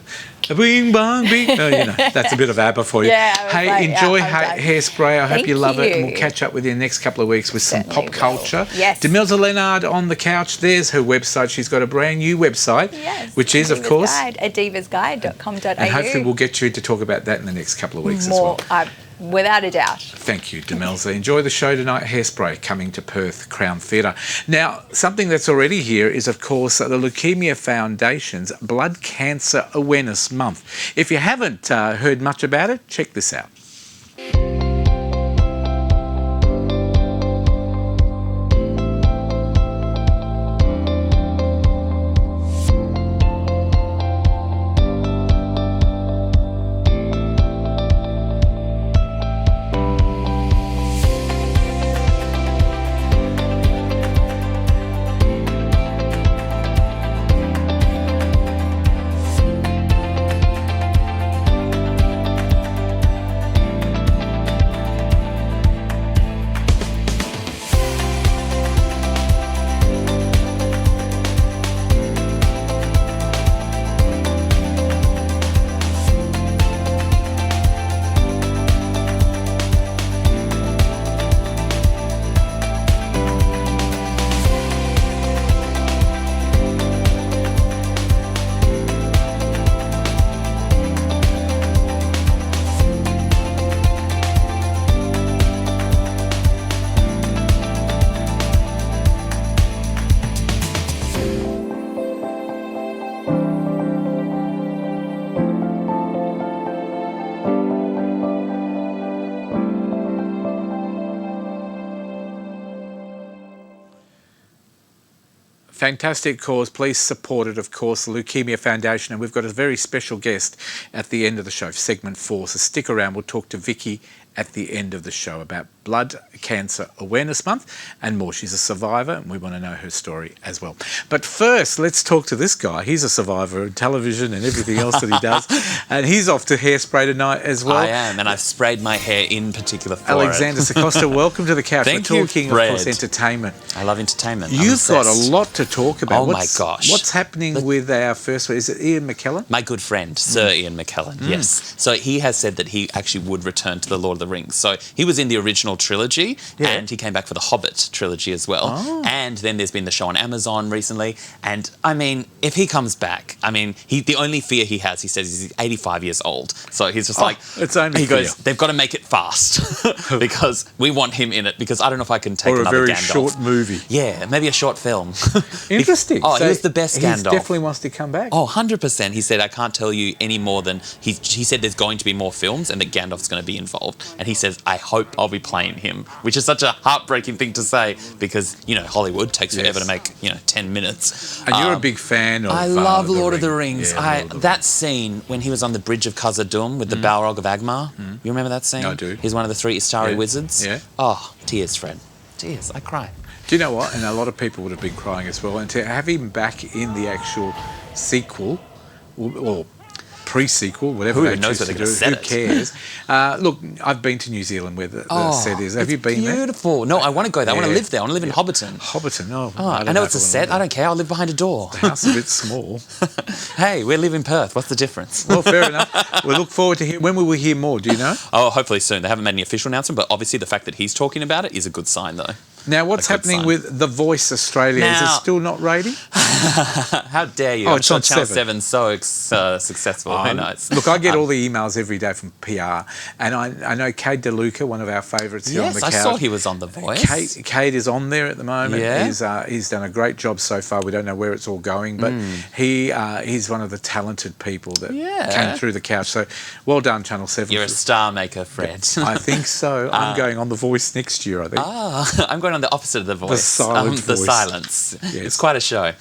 Bing bong bing. Oh, you know, that's a bit of ABBA for you. Yeah, I was hey, like, enjoy yeah, I'm done. Hairspray. I hope Thank you love it, and you. we'll catch up with you in the next couple of weeks with some Certainly pop culture. will. Yes. Demelza Leonard on the couch. There's her website. She's got a brand new website, Yes, which is, of course, adivasguide.com.au. and hopefully we'll get you to talk about that in the next couple of weeks More, as well. without a doubt. Thank you, Demelza. Enjoy the show tonight. Hairspray coming to Perth Crown Theatre. Now, something that's already here is, of course, the Leukemia Foundation's Blood Cancer Awareness Month. If you haven't heard much about it, check this out. Fantastic cause. Please support it, of course, the Leukemia Foundation. And we've got a very special guest at the end of the show, segment 4. So stick around. We'll talk to Vicky at the end of the show about Blood Cancer Awareness Month and more. She's a survivor and we want to know her story as well. But first, let's talk to this guy. He's a survivor of television and everything else that he does. And he's off to Hairspray tonight as well. I am, and I've sprayed my hair in particular for Alexander it. Sacosta, welcome to the couch. Thank We're you, talking, of Fred. course, entertainment. I love entertainment. I'm You've got a obsessed. lot to talk about. Oh my gosh. What's happening with our first one? Is it Ian McKellen? My good friend, Sir Ian McKellen, yes. So he has said that he actually would return to The Lord of the Rings. So he was in the original trilogy, and he came back for the Hobbit trilogy as well. Oh. And then there's been the show on Amazon recently. And I mean, if he comes back, I mean, the only fear he has, he says, is he's 85 years old. So he's just like, it's only he goes, fear. they've got to make it fast because we want him in it, because I don't know if I can take Or a another very Gandalf. short movie. Yeah, maybe a short film. Interesting. Oh, So he was the best he Gandalf. definitely wants to come back. Oh, 100%. He said, I can't tell you any more than... He said there's going to be more films and that Gandalf's going to be involved. And he says, I hope I'll be playing him, which is such a heartbreaking thing to say because, you know, Hollywood takes forever to make, 10 minutes. And you're a big fan of I love The Lord of the Ring. Rings. Yeah, Lord of the That scene when he was on the bridge of Khazad-dûm with the Balrog of Agmar, you remember that scene? I do. He's one of the 3 Istari Yeah. wizards. Yeah. Oh, tears, Fred. Tears. I cry. Do you know what? And a lot of people would have been crying as well. And to have him back in the actual sequel, or pre-sequel, whatever Who they knows choose where to they're do, gonna who set it? cares? Look, I've been to New Zealand where the set is. Have you been there? Beautiful. No, I want to go there. I want to Yeah. live there. I want to live in Hobbiton. Hobbiton, I know it's a set. I don't care. I'll live behind a door. The house is a bit small. Hey, we live in Perth. What's the difference? Well, fair enough. We look forward to when will we hear more? Do you know? Oh, hopefully soon. They haven't made any official announcement, but obviously the fact that he's talking about it is a good sign, though. Now, what's A good happening sign. with The Voice Australia? Is it Now- still not rating? How dare you? Oh, I'm it's sure on Channel 7. 7's so successful. Who knows? Look, I get all the emails every day from PR, and I know Kate DeLuca, one of our favourites here on the Yes, I couch. saw he was on The Voice. Kate is on there at the moment. Yeah. He's done a great job so far. We don't know where it's all going, but he's one of the talented people that came through the couch. So well done, Channel 7. You're a star maker, Fred. I think so. I'm going on The Voice next year, I think. I'm going going on the opposite of the voice. silent The voice. silence. Yes. It's quite a show.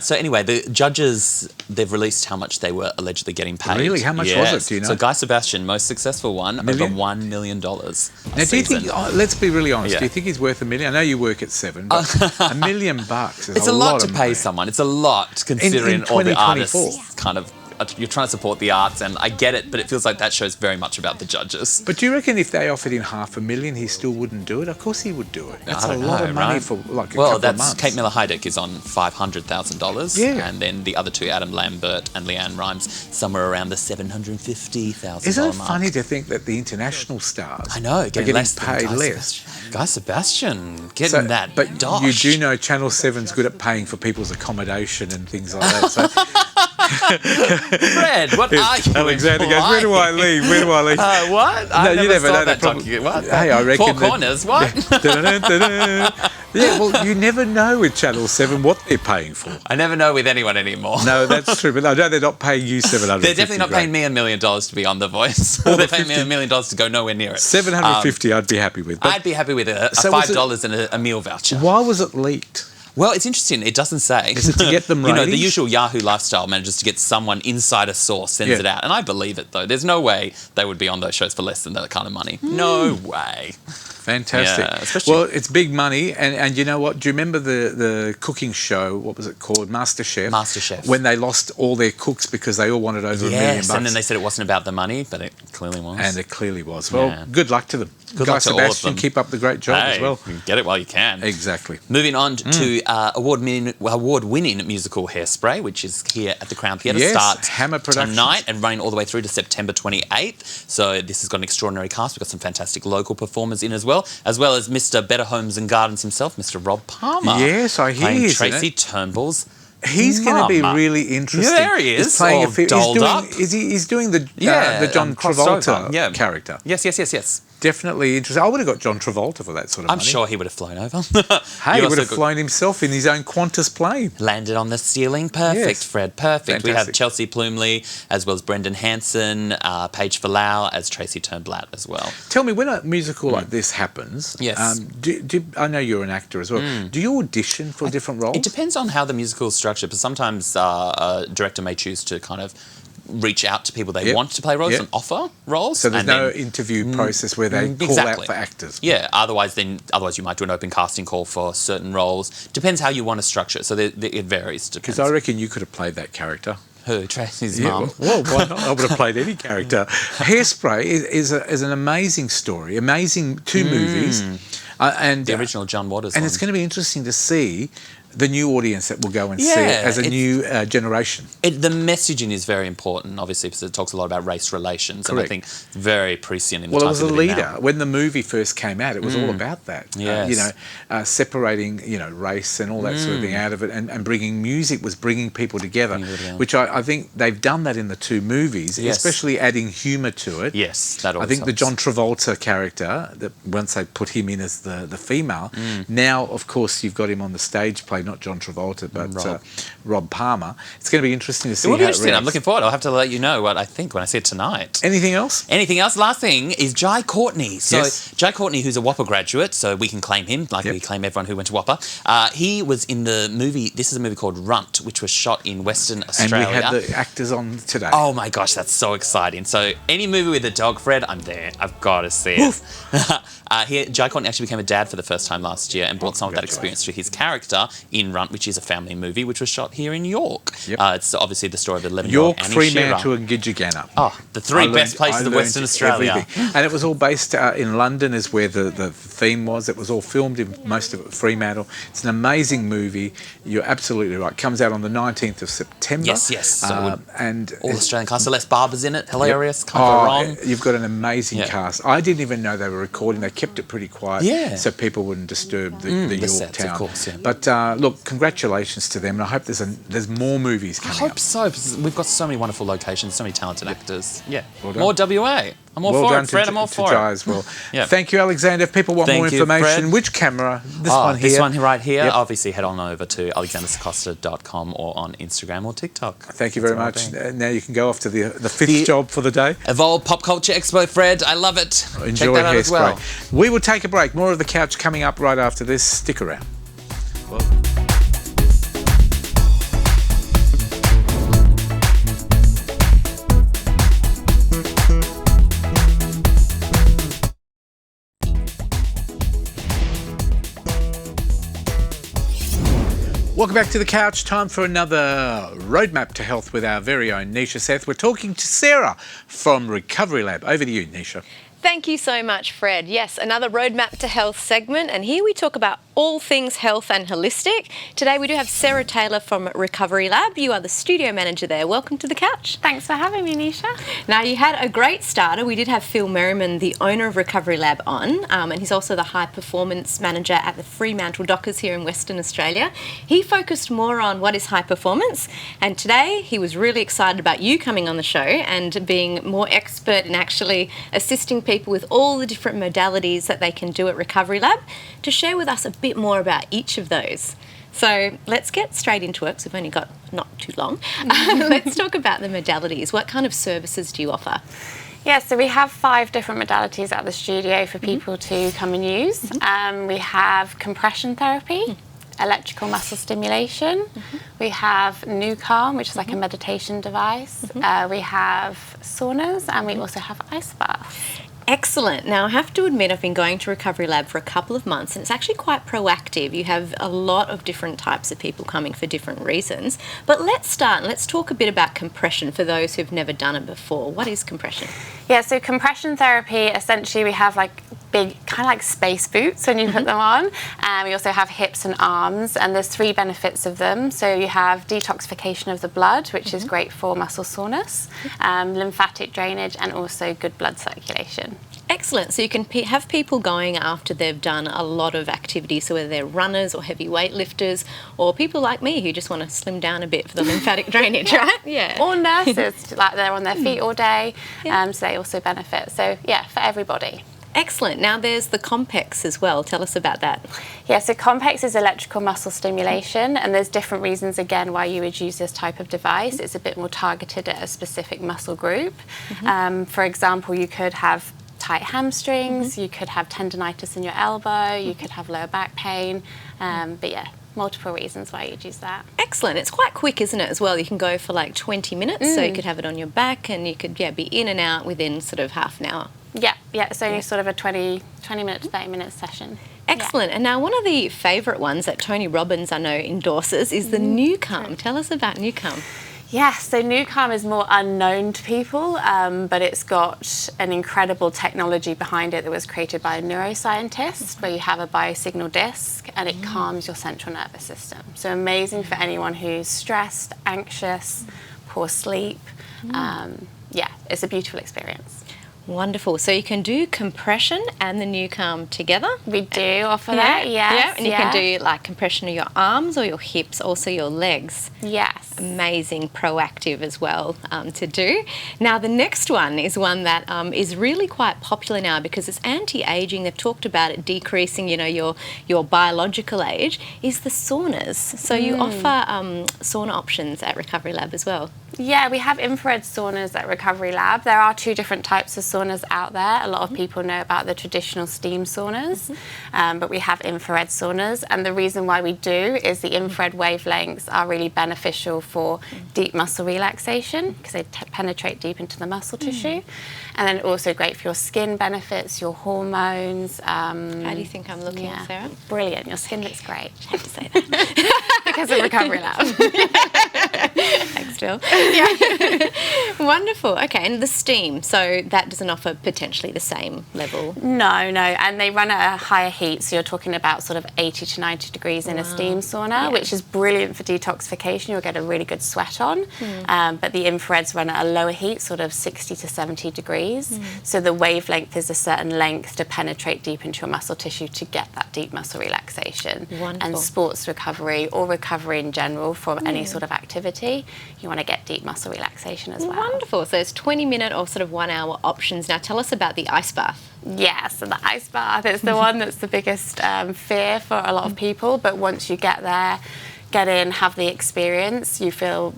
So anyway, the judges, they've released how much they were allegedly getting paid. Really? How much was it, do you know? So Guy Sebastian, most successful one, over $1 million. Now, do you think? Let's be really honest. Yeah. Do you think he's worth $1 million? I know you work at Seven, but $1 million is It's a lot to pay someone. It's a lot considering in all the 2024. artists kind of. You're trying to support the arts, and I get it, but it feels like that show's very much about the judges. But do you reckon if they offered him $500,000, he still wouldn't do it? Of course he would do it. That's I a don't lot know, of money right? for like a well, couple that's of months. Kate Miller-Heidek is on $500,000, Yeah. and then the other two, Adam Lambert and Leanne Rimes, somewhere around the $750,000 Isn't it mark. funny to think that the international stars I know, are getting less than paid Guy less? Sebastian. Guy Sebastian getting that But dosh. you do know Channel 7's good at paying for people's accommodation and things like that. So Fred, what are you Alexander goes, where do I leave? Where do I leave? What? No, I you never never saw know that problem. docu- What? Hey, I reckon Four that- Corners, what? Yeah, well, you never know with Channel 7 what they're paying for. I never know with anyone anymore. No, that's true. But I know they're not paying you $750. They're definitely not paying me $1 million to be on The Voice. They're paying me $1 million to go nowhere near it. $750 I'd be happy with. But I'd be happy with a So was $5 and a meal voucher. why was it leaked? Well, it's interesting. It doesn't say. Is it to get them You know, the ratings? usual Yahoo lifestyle manages to get someone inside a source, sends Yeah. it out. And I believe it, though. There's no way they would be on those shows for less than that kind of money. No way. Fantastic. Yeah, especially- Well, it's big money, and you know what? Do you remember the cooking show? What was it called? MasterChef. MasterChef. When they lost all their cooks because they all wanted over $1 million Yes, bucks. and then they said it wasn't about the money, but it clearly was. And it clearly was. Well, Yeah. good luck to them. Good Guy luck to all of Sebastian, them. keep up the great job as Hey, well. get it while you can. Exactly. Moving on to award-winning musical Hairspray, which is here at the Crown Theatre. Yes, Starts Hammer Productions. tonight and running all the way through to September 28th. So this has got an extraordinary cast. We've got some fantastic local performers in as well as Mr. Better Homes and Gardens himself, Mr. Rob Palmer. Yes, I hear playing he's in Tracy it. Turnbull's He's going to be mama. really interesting. Yeah, there he is, He's playing all dolled up. He's doing the John crossed Travolta over. Yeah. character. Yes. Definitely interesting. I would have got John Travolta for that sort of I'm money. sure he would have flown over. Hey, he You would also have got- flown himself in his own Qantas plane. Landed on the ceiling. Perfect, Yes. Fred. Perfect. We have Fantastic. Chelsea Plumley as well as Brendan Hansen, Paige Falau as Tracy Turnblatt as well. Tell me, when a musical like this happens, Yes. I know you're an actor as well. Do you audition for different roles? It depends on how the musical is structured, but sometimes a director may choose to kind of reach out to people they Yep. want to play roles Yep. and offer roles. So there's and no then- interview process where they call exactly. out for actors. Yeah, otherwise you might do an open casting call for certain roles. Depends how you want to structure it. So it varies. Because I reckon you could have played that character. Who? Tracy's Yeah, mum. well, why not? I would have played any character. Hairspray is an amazing story, amazing two movies. And The original John Waters And one. it's going to be interesting to see the new audience that will go and see it Yeah, as a it's- new generation. The messaging is very important, obviously, because it talks a lot about race relations, Correct. and I think very prescient in the Well, it times was a we live in leader. now. When the movie first came out, it was all about that. Yes. Separating, race and all that sort of thing out of it, and bringing music was bringing people together, which I think they've done that in the two movies, Yes. especially adding humour to it. Yes, that I always think the helps. John Travolta character, that once they put him in as the female, now, of course, you've got him on the stage play, not John Travolta, but Rob Palmer. It's going to be interesting to see It will be how interesting. I'm reacts. looking forward. I'll have to let you know what I think when I see it tonight. Anything else? Anything else? Last thing is Jai Courtney. So Yes. Jai Courtney, who's a Whopper graduate, so we can claim him like we claim everyone who went to Whopper. He was in the movie. This is a movie called Runt, which was shot in Western Australia. And we had the actors on today. Oh my gosh, that's so exciting. So any movie with a dog, Fred, I'm there. I've got to see it. Jai Courtney actually became a dad for the first time last year and brought some of that experience to his character in Runt, which is a family movie, which was shot here in York. It's obviously the story of 11-year-old York, Annie Fremantle Shearer. and Gidgee. Oh, the three I best learned- places I of Western learned Australia. everything. And it was all based in London is where the theme was. It was all filmed in most of it Fremantle. It's an amazing movie. You're absolutely right. Comes out on the 19th of September. Yes. So and all Australian cast. Celeste Barber's in it. Hilarious. Yep. Can't go wrong. You've got an amazing Yeah. cast. I didn't even know they were recording. They kept it pretty quiet Yeah. so people wouldn't disturb the the York sets, of town. course, yeah. But look, congratulations to them, and I hope there's more movies I coming hope up. so, because we've got so many wonderful locations, so many talented actors. Yeah. Well done. More WA. I'm all Well for done it, Fred. to, I'm all to for Jai it. as well. Yeah. Thank you, Alexander. If people want more Thank you, information, Fred. which camera? This one here? This one right here. Yep. Obviously, head on over to alexandersacosta.com or on Instagram or TikTok. Thank you very much. Now you can go off to the fifth job for the day. Evolve Pop Culture Expo, Fred. I love it. Enjoy Check that out as well. Hairspray. We will take a break. More of The Couch coming up right after this. Stick around. Welcome back to The Couch. Time for another roadmap to health with our very own Nisha Seth. We're talking to Sarah from Recovery Lab. Over to you, Nisha. Thank you so much, Fred. Yes, another Roadmap to Health segment, and here we talk about all things health and holistic. Today we do have Sarah Taylor from Recovery Lab. You are the studio manager there. Welcome to The Couch. Thanks for having me, Nisha. Now, you had a great starter. We did have Phil Merriman, the owner of Recovery Lab, on, and he's also the high performance manager at the Fremantle Dockers here in Western Australia. He focused more on what is high performance, and today he was really excited about you coming on the show and being more expert in actually assisting people with all the different modalities that they can do at Recovery Lab, to share with us a bit more about each of those. So let's get straight into it, because we've only got not too long. Let's talk about the modalities. What kind of services do you offer? Yeah, so we have 5 different modalities at the studio for people to come and use. We have compression therapy, electrical muscle stimulation. We have NuCalm, which is like a meditation device. We have saunas, and we also have ice baths. Excellent. Now, I have to admit, I've been going to Recovery Lab for a couple of months, and it's actually quite proactive. You have a lot of different types of people coming for different reasons. But let's start and let's talk a bit about compression for those who've never done it before. What is compression? Yeah, so compression therapy, essentially we have like big, kind of like space boots when you put them on. And we also have hips and arms, and there's 3 benefits of them. So you have detoxification of the blood, which is great for muscle soreness, lymphatic drainage, and also good blood circulation. Excellent. So you can have people going after they've done a lot of activity, so whether they're runners or heavy weight lifters, or people like me who just want to slim down a bit for the lymphatic drainage, right? Yeah. Or nurses, like they're on their feet all day, so they also benefit. So yeah, for everybody. Excellent. Now there's the Compex as well. Tell us about that. Yeah, so Compex is electrical muscle stimulation, and there's different reasons again why you would use this type of device. It's a bit more targeted at a specific muscle group. For example, you could have tight hamstrings, you could have tendonitis in your elbow, you could have lower back pain, but yeah, multiple reasons why you'd use that. Excellent. It's quite quick, isn't it, as well? You can go for like 20 minutes, so you could have it on your back, and you could be in and out within sort of half an hour. Yeah, it's only sort of a 20 minute to 30 minute session. Excellent. Yeah. And now one of the favourite ones that Tony Robbins, I know, endorses is the NuCalm. Tell us about NuCalm. Yeah, so NuCalm is more unknown to people, but it's got an incredible technology behind it that was created by a neuroscientist, where you have a biosignal disc and it calms your central nervous system. So amazing for anyone who's stressed, anxious, poor sleep. Yeah, it's a beautiful experience. Wonderful. So you can do compression and the NuCalm together? We do offer that, yes. Yeah, and you can do like compression of your arms or your hips, also your legs. Yes. Amazing, proactive as well to do. Now the next one is one that is really quite popular now because it's anti-aging. They've talked about it decreasing, your biological age, is the saunas. So you offer sauna options at Recovery Lab as well. Yeah, we have infrared saunas at Recovery Lab. There are 2 different types of saunas out there. A lot of people know about the traditional steam saunas, but we have infrared saunas. And the reason why we do is the infrared wavelengths are really beneficial for deep muscle relaxation because they penetrate deep into the muscle tissue. And then also great for your skin benefits, your hormones. How do you think I'm looking, Sarah? Brilliant. Your skin looks great. I have to say that. Because of Recovery Lab. still. Wonderful. Okay, and the steam, so that doesn't offer potentially the same level? No, and they run at a higher heat, so you're talking about sort of 80 to 90 degrees in a steam sauna, which is brilliant for detoxification. You'll get a really good sweat on, but the infrareds run at a lower heat, sort of 60 to 70 degrees, so the wavelength is a certain length to penetrate deep into your muscle tissue to get that deep muscle relaxation. Wonderful. And sports recovery or recovery in general from any sort of activity, you want to get deep muscle relaxation as well. Wonderful. So there's 20-minute or sort of 1 hour options. Now tell us about the ice bath. Yeah, so the ice bath is the one that's the biggest fear for a lot of people, but once you get there, get in, have the experience, you feel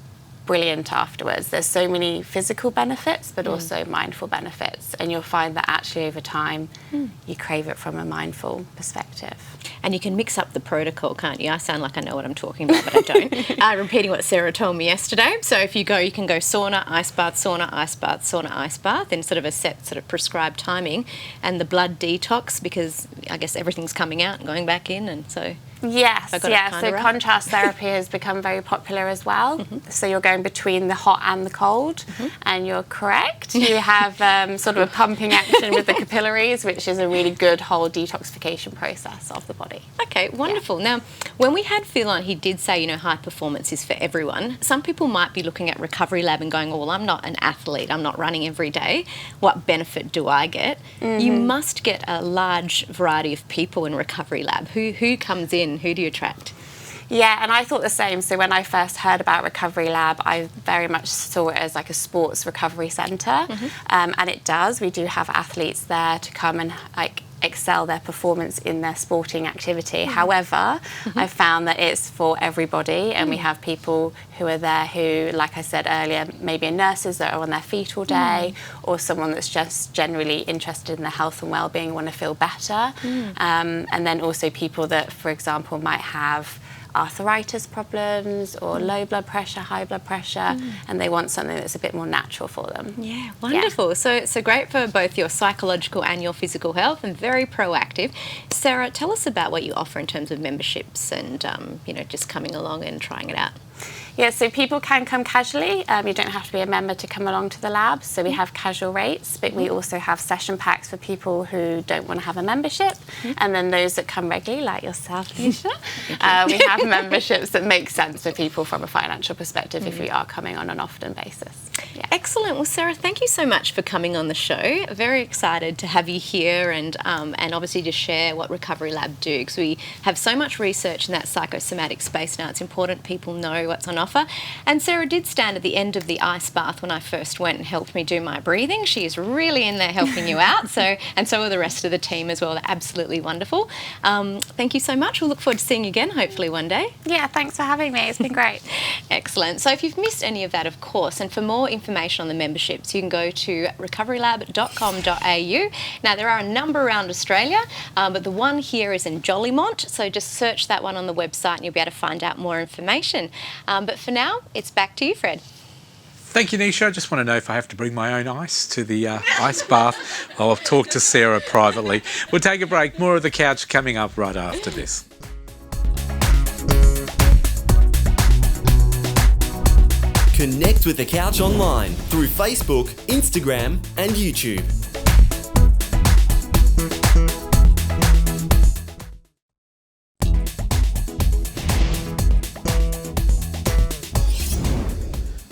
brilliant afterwards. There's so many physical benefits, but also mindful benefits, and you'll find that actually over time you crave it from a mindful perspective. And you can mix up the protocol, can't you? I sound like I know what I'm talking about, but I don't. Repeating what Sarah told me yesterday. So if you can go sauna, ice bath, sauna, ice bath, sauna, ice bath in sort of a set sort of prescribed timing, and the blood detox, because I guess everything's coming out and going back in, and so... Yes, so contrast therapy has become very popular as well. So you're going between the hot and the cold, and you're correct. You have sort of a pumping action with the capillaries, which is a really good whole detoxification process of the body. Okay, wonderful. Now, when we had Phil on, he did say, high performance is for everyone. Some people might be looking at Recovery Lab and going, well, I'm not an athlete, I'm not running every day. What benefit do I get? You must get a large variety of people in Recovery Lab. Who comes in? Who do you attract? Yeah, and I thought the same. So when I first heard about Recovery Lab, I very much saw it as like a sports recovery centre, and it does. We do have athletes there to come and excel their performance in their sporting activity. However, I found that it's for everybody, and we have people who are there who, like I said earlier, maybe are nurses that are on their feet all day, or someone that's just generally interested in their health and well-being, want to feel better, and then also people that, for example, might have arthritis problems or low blood pressure, high blood pressure, and they want something that's a bit more natural for them. Yeah, wonderful. Yeah. So great for both your psychological and your physical health, and very proactive. Sarah, tell us about what you offer in terms of memberships and just coming along and trying it out. Yeah, so people can come casually. You don't have to be a member to come along to the lab. So we have casual rates, but we also have session packs for people who don't want to have a membership. And then those that come regularly, like yourself, Nisha, we have memberships that make sense for people from a financial perspective if we are coming on an often basis. Yeah. Excellent. Well, Sarah, thank you so much for coming on the show. Very excited to have you here and obviously to share what Recovery Lab do, because we have so much research in that psychosomatic space now. It's important people know what's on offer. And Sarah did stand at the end of the ice bath when I first went and helped me do my breathing. She is really in there helping you out. So are the rest of the team as well. They're absolutely wonderful. Thank you so much. We'll look forward to seeing you again, hopefully one day. Yeah, thanks for having me. It's been great. Excellent. So if you've missed any of that, of course, and for more information on the memberships, you can go to recoverylab.com.au. Now, there are a number around Australia, but the one here is in Jolimont. So just search that one on the website and you'll be able to find out more information. But for now, it's back to you, Fred. Thank you, Nisha. I just want to know if I have to bring my own ice to the ice bath. I'll talk to Sarah privately. We'll take a break. More of The Couch coming up right after this. Connect with The Couch online through Facebook, Instagram and YouTube.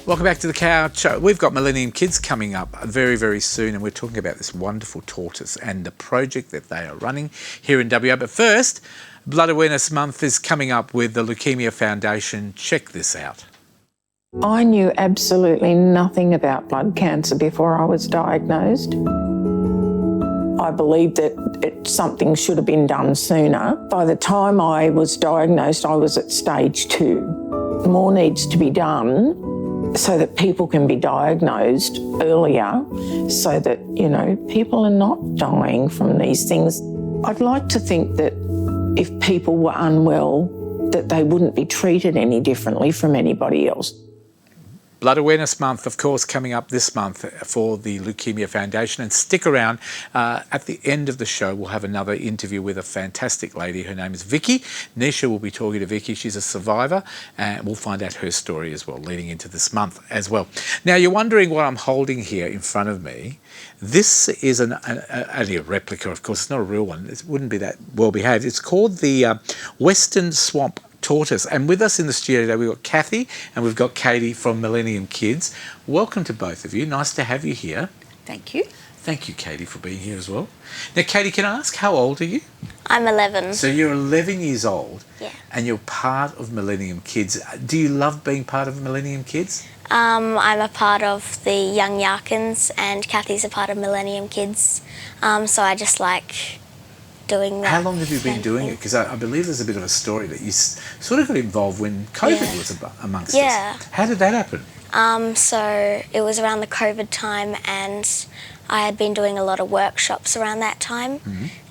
Welcome back to The Couch. We've got Millennium Kids coming up very, very soon, and we're talking about this wonderful tortoise and the project that they are running here in WA. But first, Blood Awareness Month is coming up with the Leukemia Foundation. Check this out. I knew absolutely nothing about blood cancer before I was diagnosed. I believed that something should have been done sooner. By the time I was diagnosed, I was at stage 2. More needs to be done so that people can be diagnosed earlier, so that, people are not dying from these things. I'd like to think that if people were unwell, that they wouldn't be treated any differently from anybody else. Blood Awareness Month, of course, coming up this month for the Leukemia Foundation. And stick around. At the end of the show, we'll have another interview with a fantastic lady. Her name is Vicky. Nisha will be talking to Vicky. She's a survivor, and we'll find out her story as well, leading into this month as well. Now, you're wondering what I'm holding here in front of me. This is only a replica, of course. It's not a real one. It wouldn't be that well behaved. It's called the Western Swamp Tortoise. And with us in the studio today, we've got Kathy and we've got Katie from Millennium Kids. Welcome to both of you. Nice to have you here. Thank you. Thank you, Katie, for being here as well. Now, Katie, can I ask, how old are you? I'm 11. So you're 11 years old. Yeah. And you're part of Millennium Kids. Do you love being part of Millennium Kids? I'm a part of the Young Yarkins, and Kathy's a part of Millennium Kids. So I just like doing that. How long have you been doing it? Because I believe there's a bit of a story that you sort of got involved when COVID was amongst us. How did that happen? So it was around the COVID time, and I had been doing a lot of workshops around that time,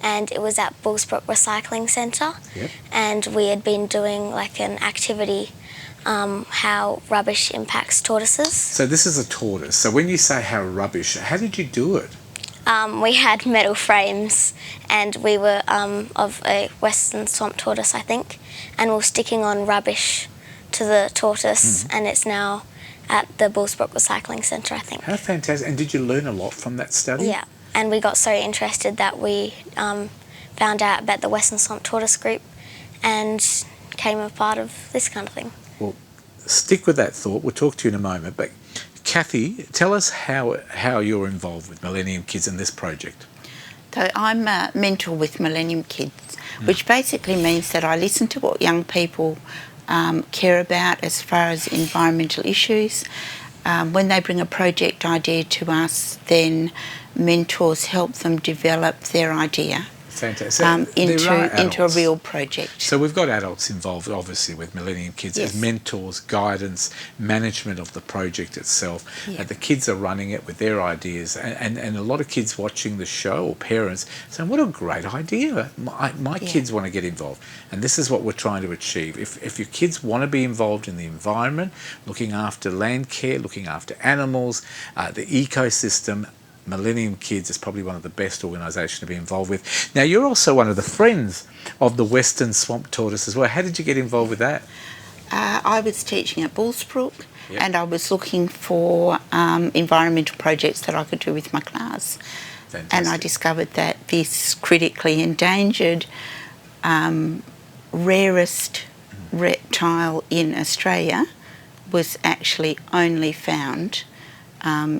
and it was at Bullsbrook Recycling Centre, and we had been doing like an activity, how rubbish impacts tortoises. So this is a tortoise. So when you say how rubbish, how did you do it? We had metal frames, and we were of a Western Swamp Tortoise, I think, and we were sticking on rubbish to the tortoise, and it's now at the Bullsbrook Recycling Centre, I think. How fantastic. And did you learn a lot from that study? Yeah, and we got so interested that we found out about the Western Swamp Tortoise group and became a part of this kind of thing. Well, stick with that thought. We'll talk to you in a moment. But Kathy, tell us how you're involved with Millennium Kids in this project. So I'm a mentor with Millennium Kids, which basically means that I listen to what young people care about as far as environmental issues. When they bring a project idea to us, then mentors help them develop their idea. Fantastic. Into a real project. So we've got adults involved, obviously, with Millennium Kids as mentors, guidance, management of the project itself. The kids are running it with their ideas, and a lot of kids watching the show, or parents, saying, what a great idea. My kids want to get involved. And this is what we're trying to achieve. If your kids want to be involved in the environment, looking after land care, looking after animals, the ecosystem, Millennium Kids is probably one of the best organisations to be involved with. Now, you're also one of the friends of the Western Swamp Tortoise as well. How did you get involved with that? I was teaching at Bullsbrook, and I was looking for environmental projects that I could do with my class. Fantastic. And I discovered that this critically endangered, rarest reptile in Australia was actually only found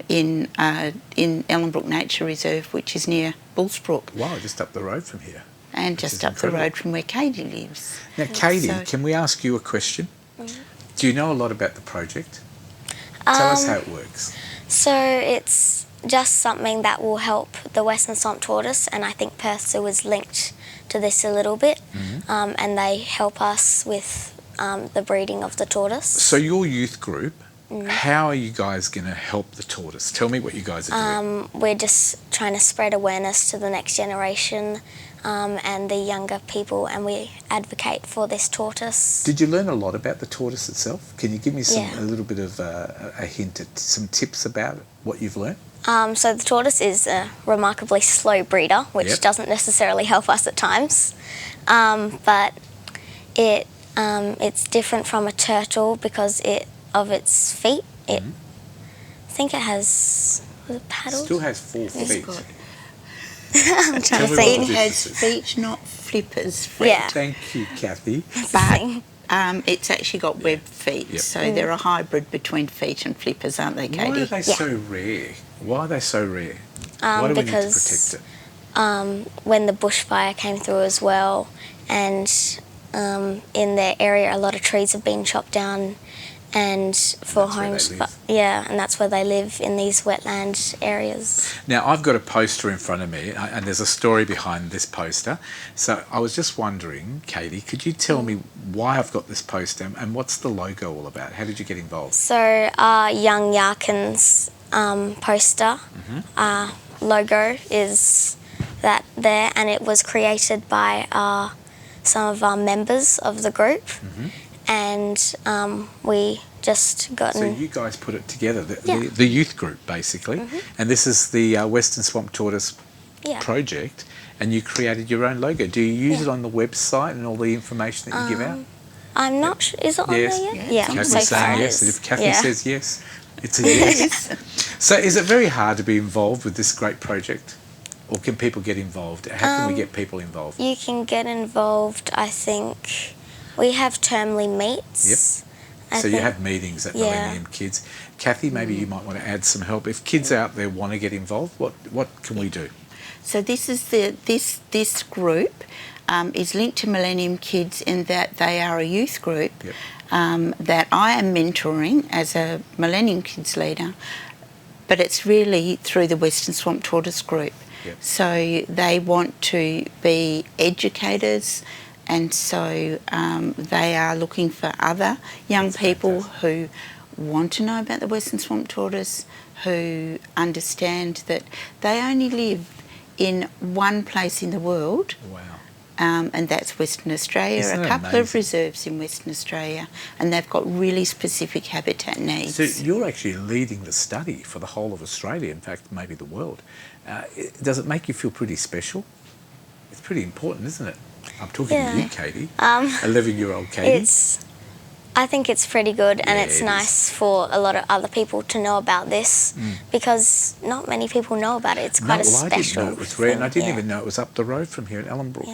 in Ellenbrook Nature Reserve, which is near Bullsbrook. Wow, just up the road from here. And just up the road from where Katie lives. Now, Katie, can we ask you a question? Do you know a lot about the project? Tell us how it works. So it's just something that will help the Western Swamp Tortoise, and I think Perth Zoo is linked to this a little bit, and they help us with the breeding of the tortoise. So your youth group, how are you guys going to help the tortoise? Tell me what you guys are doing. We're just trying to spread awareness to the next generation and the younger people, and we advocate for this tortoise. Did you learn a lot about the tortoise itself? Can you give me a little bit of a hint at some tips about what you've learned? So the tortoise is a remarkably slow breeder, which doesn't necessarily help us at times, but it's different from a turtle because of its feet. I think it has paddles. Still has 4 feet. I'm trying to think. It has feet, not flippers. Yeah. Thank you, Kathy. But it's actually got webbed feet, so they're a hybrid between feet and flippers, aren't they, Katie? Why are they so rare? Why are they so rare? Why do we need to protect it? When the bushfire came through as well, and in their area a lot of trees have been chopped down and for homes, and that's where they live, in these wetland areas. Now, I've got a poster in front of me, and there's a story behind this poster. So I was just wondering, Katie, could you tell me why I've got this poster and what's the logo all about? How did you get involved? So our Young Yarkins poster, logo is that there, and it was created by some of our members of the group. And we just gotten. So you guys put it together, the youth group basically, and this is the Western Swamp Tortoise project, and you created your own logo. Do you use it on the website and all the information that you give out? I'm not sure. Is it on there yet? Yeah. Kathy's saying yes. If Kathy says yes, it's a yes. So is it very hard to be involved with this great project? Or can people get involved? How can we get people involved? You can get involved, I think. We have termly meets. Yep. So you have meetings at Millennium Kids. Kathy, maybe you might want to add some help. If kids out there want to get involved, what can we do? So this is this group is linked to Millennium Kids in that they are a youth group that I am mentoring as a Millennium Kids leader, but it's really through the Western Swamp Tortoise group. Yep. So they want to be educators, and so they are looking for other young people who want to know about the Western Swamp Tortoise, who understand that they only live in one place in the world. Wow. And that's Western Australia, Isn't a that couple amazing? of reserves in Western Australia, and they've got really specific habitat needs. So you're actually leading the study for the whole of Australia, in fact, maybe the world. Does it make you feel pretty special? It's pretty important, isn't it? I'm talking to you, Katie, 11-year-old Katie. I think it's pretty good, and it's nice for a lot of other people to know about this because not many people know about it. It's quite a special I didn't know it was rare, and I didn't thing, even know it was up the road from here in Ellenbrook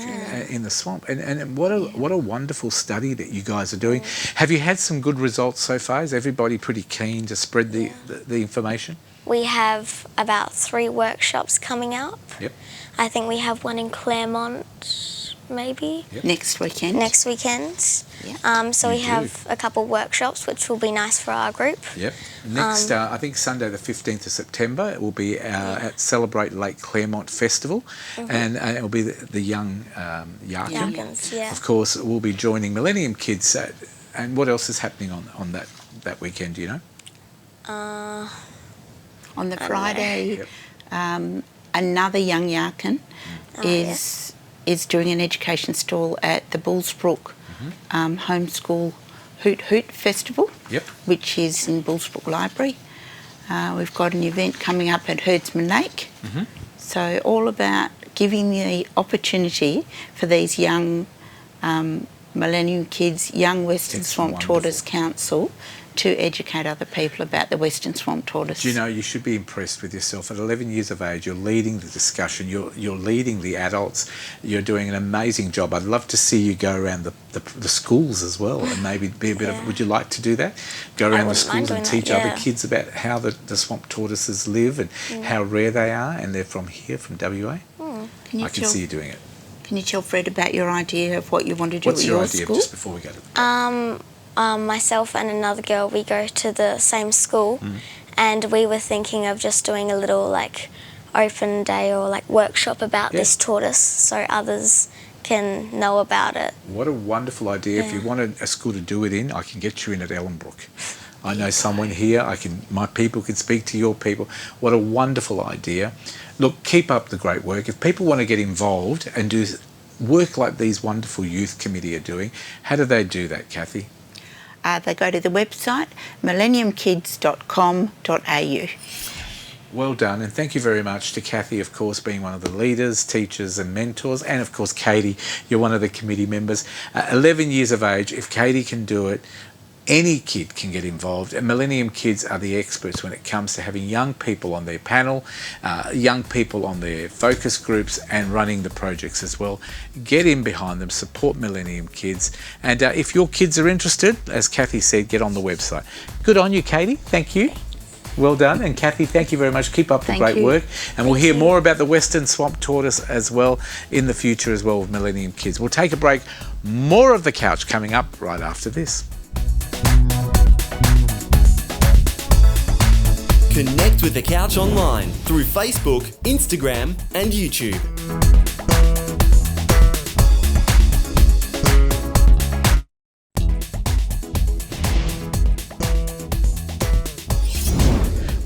in the swamp. And what a wonderful study that you guys are doing. Have you had some good results so far? Is everybody pretty keen to spread the information? We have about 3 workshops coming up. Yep. I think we have one in Claremont, maybe. Yep. Next weekend. So we have a couple workshops, which will be nice for our group. Yep. Next, I think Sunday the 15th of September, it will be at Celebrate Lake Claremont Festival, and it will be the young Yarkins. Of course, we'll be joining Millennium Kids. And what else is happening on that weekend, do you know? On the Friday, another young Yarkin is doing an education stall at the Bullsbrook Homeschool Hoot Hoot Festival, which is in Bullsbrook Library. We've got an event coming up at Herdsman Lake. So all about giving the opportunity for these young Millennium Kids, Young Western Swamp Tortoise Council to educate other people about the Western Swamp Tortoise. Do you know, you should be impressed with yourself. At 11 years of age, you're leading the discussion, you're leading the adults, you're doing an amazing job. I'd love to see you go around the schools as well, and maybe be a bit of, would you like to do that? Go around the schools and teach other kids about how the swamp tortoises live and how rare they are, and they're from here, from WA? I can see you doing it. Can you tell Fred about your idea of what you want to do at your school? What's your idea, just before we go to the myself and another girl, we go to the same school, and we were thinking of just doing a little open day or workshop about this tortoise so others can know about it. What a wonderful idea. If you want a school to do it in, I can get you in at Ellenbrook. I know someone here, my people can speak to your people. What a wonderful idea. Look, keep up the great work. If people want to get involved and do work like these wonderful youth committee are doing, how do they do that, Kathy? They go to the website millenniumkids.com.au. Well done, and thank you very much to Kathy, of course, being one of the leaders, teachers and mentors, and of course Katie, you're one of the committee members. 11 years of age, if Katie can do it, any kid can get involved, and Millennium Kids are the experts when it comes to having young people on their panel, young people on their focus groups, and running the projects as well. Get in behind them, support Millennium Kids, and if your kids are interested, as Kathy said, get on the website. Good on you, Katie. Thank you. Well done. And Kathy, thank you very much. Keep up the great work. And we'll hear more about the Western Swamp Tortoise as well in the future as well with Millennium Kids. We'll take a break. More of The Couch coming up right after this. Connect with The Couch online through Facebook, Instagram and YouTube.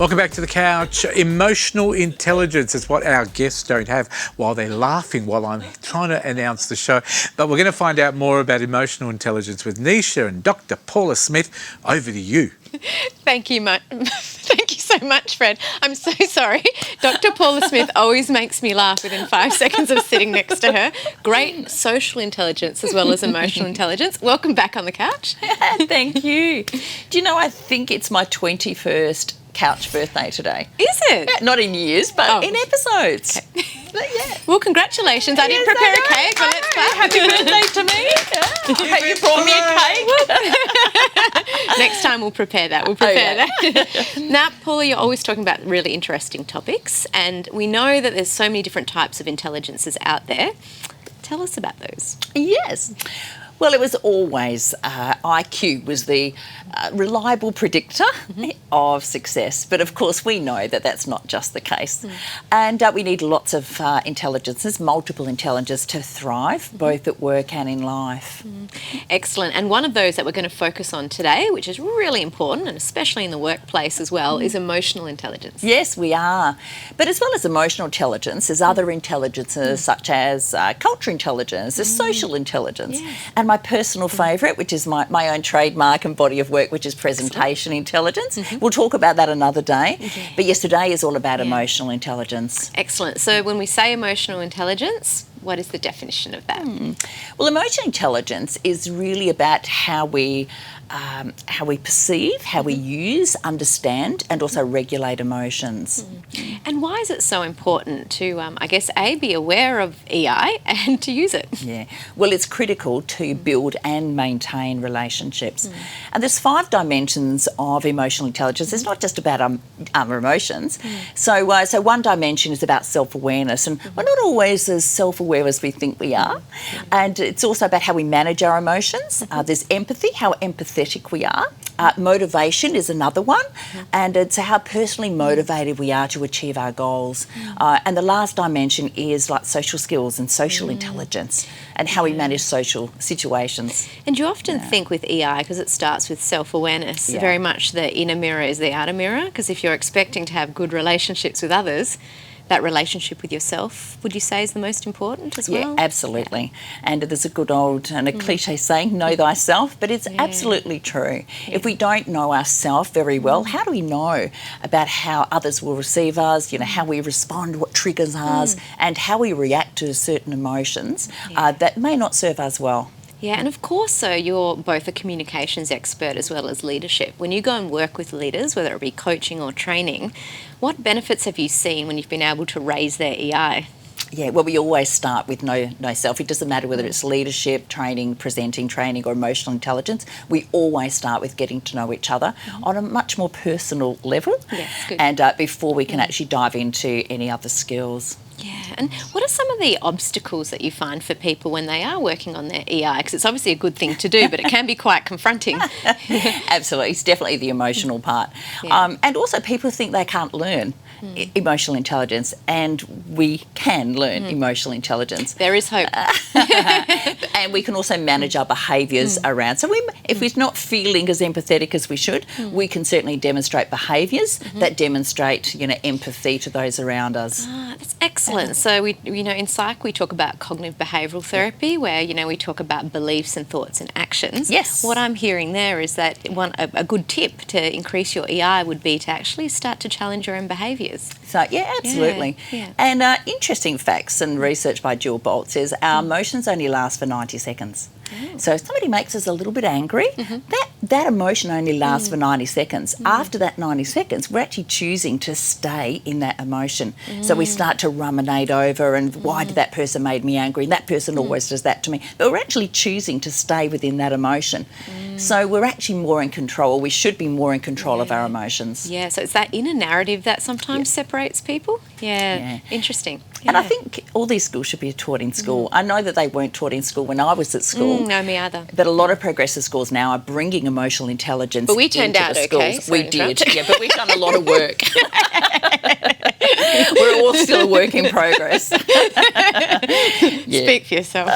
Welcome back to the couch. Emotional intelligence is what our guests don't have while they're laughing while I'm trying to announce the show. But we're going to find out more about emotional intelligence with Nisha and Dr. Paula Smith. Over to you. Thank you so much, Fred. I'm so sorry. Dr. Paula Smith always makes me laugh within 5 seconds of sitting next to her. Great social intelligence as well as emotional intelligence. Welcome back on the couch. Thank you. Do you know, I think it's my 21st couch birthday today. Is it? Yeah, not in years, but in episodes. Okay. Yeah. Well, congratulations. I didn't prepare a cake, but let's go. Happy birthday to me. Yeah. You brought me a cake. Next time we'll prepare that. That. Now, Paula, you're always talking about really interesting topics, and we know that there's so many different types of intelligences out there. Tell us about those. Yes. Well, it was always IQ was the reliable predictor of success. But of course, we know that that's not just the case. And we need lots of intelligences, multiple intelligences to thrive, both at work and in life. Excellent. And one of those that we're going to focus on today, which is really important, and especially in the workplace as well, is emotional intelligence. Yes, we are. But as well as emotional intelligence, there's other intelligences such as cultural intelligence, there's social intelligence. And my personal favourite, which is my own trademark and body of work, which is presentation intelligence. We'll talk about that another day. But yes, today is all about emotional intelligence. Excellent. So when we say emotional intelligence, what is the definition of that? Well, emotional intelligence is really about how we perceive, how we use, understand, and also regulate emotions. And why is it so important to, I guess, A, be aware of EI and to use it? Yeah, well, it's critical to build and maintain relationships. And there's 5 dimensions of emotional intelligence. It's not just about our emotions. So one dimension is about self-awareness, and we're not always as self-aware as we think we are. And it's also about how we manage our emotions. There's empathy, how empathetic we are. Motivation is another one, and it's how personally motivated we are to achieve our goals. And the last dimension is like social skills and social intelligence and how we manage social situations. And you often think with EI, because it starts with self-awareness, very much the inner mirror is the outer mirror, because if you're expecting to have good relationships with others, that relationship with yourself, would you say, is the most important as well? Yeah, absolutely. And there's a good old and a cliche saying, know thyself, but it's absolutely true. If we don't know ourselves very well, how do we know about how others will receive us, how we respond, what triggers us, and how we react to certain emotions that may not serve us well? Yeah, and of course, so you're both a communications expert as well as leadership. When you go and work with leaders, whether it be coaching or training, what benefits have you seen when you've been able to raise their EI? Yeah, well, we always start with know self. It doesn't matter whether it's leadership, training, presenting training, or emotional intelligence. We always start with getting to know each other on a much more personal level, and before we can actually dive into any other skills. Yeah, and what are some of the obstacles that you find for people when they are working on their EI? Because it's obviously a good thing to do, but it can be quite confronting. Absolutely, it's definitely the emotional part. And also people think they can't learn emotional intelligence, and we can learn emotional intelligence. There is hope. And we can also manage our behaviours around. So if we're not feeling as empathetic as we should, we can certainly demonstrate behaviours that demonstrate, empathy to those around us. That's excellent. So we, in psych we talk about cognitive behavioural therapy, where we talk about beliefs and thoughts and actions. Yes. What I'm hearing there is that a good tip to increase your EI would be to actually start to challenge your own behaviours. So yeah, absolutely. And interesting facts and research by Jill Bolt says our emotions only last for 90 seconds. So if somebody makes us a little bit angry, that emotion only lasts for 90 seconds. After that 90 seconds, we're actually choosing to stay in that emotion. So we start to ruminate over, and why did that person make me angry? And that person always does that to me. But we're actually choosing to stay within that emotion. So we're actually more in control. We should be more in control of our emotions. Yeah, so it's that inner narrative that sometimes separates people. Yeah. Interesting. And I think all these skills should be taught in school. I know that they weren't taught in school when I was at school. No, me either. But a lot of progressive schools now are bringing emotional intelligence But we turned into out the okay. schools. We did, but we've done a lot of work. We're all still a work in progress. Speak for yourself.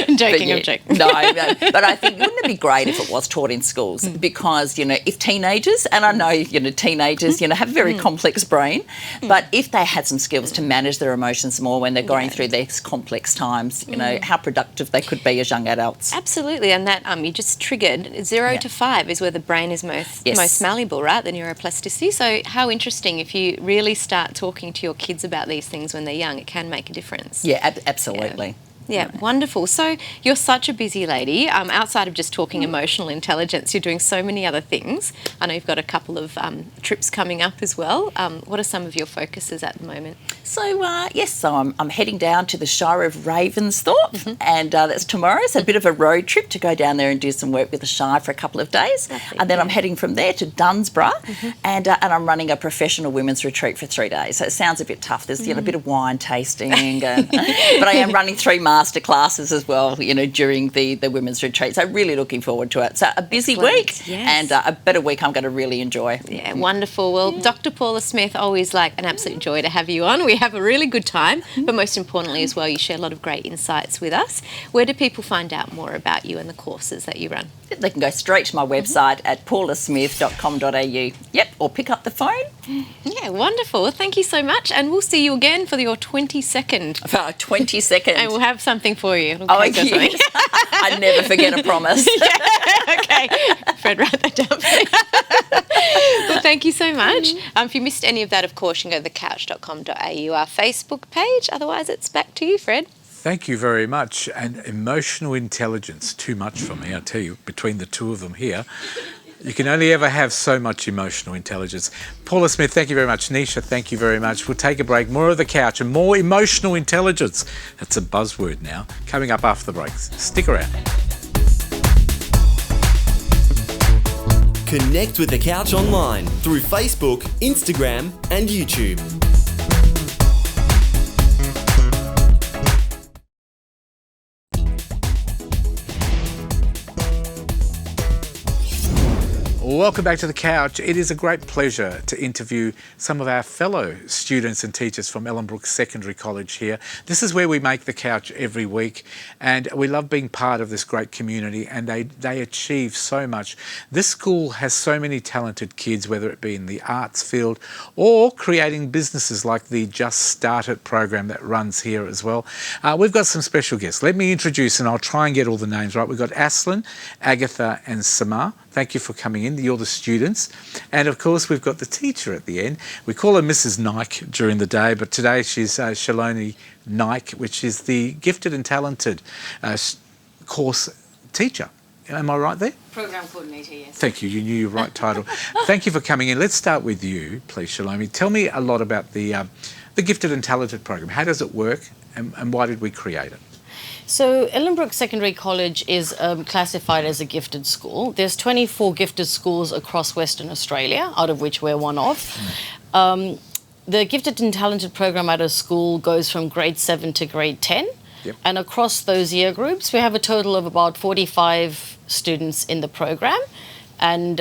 I'm joking, I'm joking. No, but I think wouldn't it be great if it was taught in schools? Because, if teenagers, and I know, teenagers, have a very complex brain, but if they had some skills to manage their emotions more when they're going through these complex times, how productive they could be as young adults. Absolutely, and that you just triggered 0 to 5 is where the brain is most malleable, right? The neuroplasticity. So how interesting if you really start talking to your kids about these things when they're young, it can make a difference. Yeah, absolutely. Yeah, wonderful. So you're such a busy lady. Outside of just talking emotional intelligence, you're doing so many other things. I know you've got a couple of trips coming up as well. What are some of your focuses at the moment? So, I'm heading down to the Shire of Ravensthorpe, and that's tomorrow. So a bit of a road trip to go down there and do some work with the Shire for a couple of days. Lovely, and then I'm heading from there to Dunsborough, and I'm running a professional women's retreat for 3 days. So it sounds a bit tough. There's a bit of wine tasting, but I am running 3 master classes as well, during the women's retreat. So really looking forward to it. So a busy week and a better week I'm going to really enjoy. Yeah, wonderful. Well, Dr. Paula Smith, always an absolute joy to have you on. We have a really good time, but most importantly as well, you share a lot of great insights with us. Where do people find out more about you and the courses that you run? They can go straight to my website at paulasmith.com.au. Yep, or pick up the phone. Yeah, wonderful. Well, thank you so much, and we'll see you again for your 22nd. 22nd. And we'll have something for you. Yes. I never forget a promise. Okay. Fred, write that down for me. Well, thank you so much. If you missed any of that, of course, you can go to thecouch.com.au, our Facebook page. Otherwise, it's back to you, Fred. Thank you very much. And emotional intelligence, too much for me, I tell you, between the two of them here. You can only ever have so much emotional intelligence. Paula Smith, thank you very much. Nisha, thank you very much. We'll take a break. More of The Couch and more emotional intelligence. That's a buzzword now. Coming up after the breaks. Stick around. Connect with The Couch online through Facebook, Instagram and YouTube. Welcome back to The Couch. It is a great pleasure to interview some of our fellow students and teachers from Ellenbrook Secondary College here. This is where we make The Couch every week, and we love being part of this great community, and they achieve so much. This school has so many talented kids, whether it be in the arts field or creating businesses like the Just Start It program that runs here as well. We've got some special guests. Let me introduce, and I'll try and get all the names right. We've got Aslan, Agatha and Samar. Thank you for coming in. You're the students. And of course, we've got the teacher at the end. We call her Mrs. Nike during the day, but today she's Shaloni Nike, which is the gifted and talented course teacher. Am I right there? Program coordinator, yes. Thank you. You knew your right title. Thank you for coming in. Let's start with you, please, Shaloni. Tell me a lot about the gifted and talented program. How does it work and why did we create it? So Ellenbrook Secondary College is classified as a gifted school. There's 24 gifted schools across Western Australia, out of which we're one of. The gifted and talented program at a school goes from grade 7 to grade 10. Yep. And across those year groups, we have a total of about 45 students in the program. And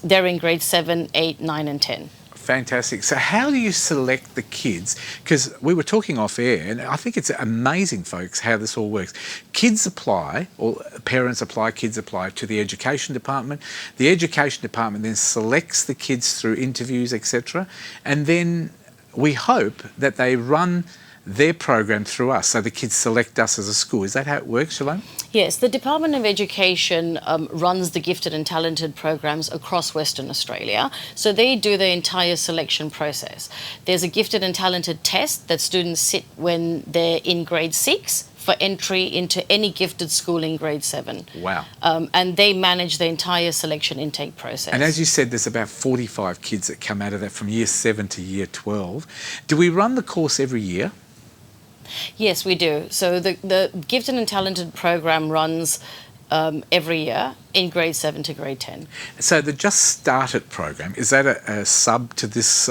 they're in grade 7, 8, 9 and 10. Fantastic. So how do you select the kids? Because we were talking off air, and I think it's amazing, folks, how this all works. Kids apply, or parents apply, kids apply to the education department. The education department then selects the kids through interviews, etc. And then we hope that they run their program through us, so the kids select us as a school. Is that how it works, Shalom? Yes, the Department of Education runs the gifted and talented programs across Western Australia. So they do the entire selection process. There's a gifted and talented test that students sit when they're in grade 6 for entry into any gifted school in grade 7. Wow. And they manage the entire selection intake process. And as you said, there's about 45 kids that come out of that from year 7 to year 12. Do we run the course every year? Yes, we do. So the Gifted and Talented program runs every year in grade 7 to grade 10. So the Just Start It program, is that a sub to this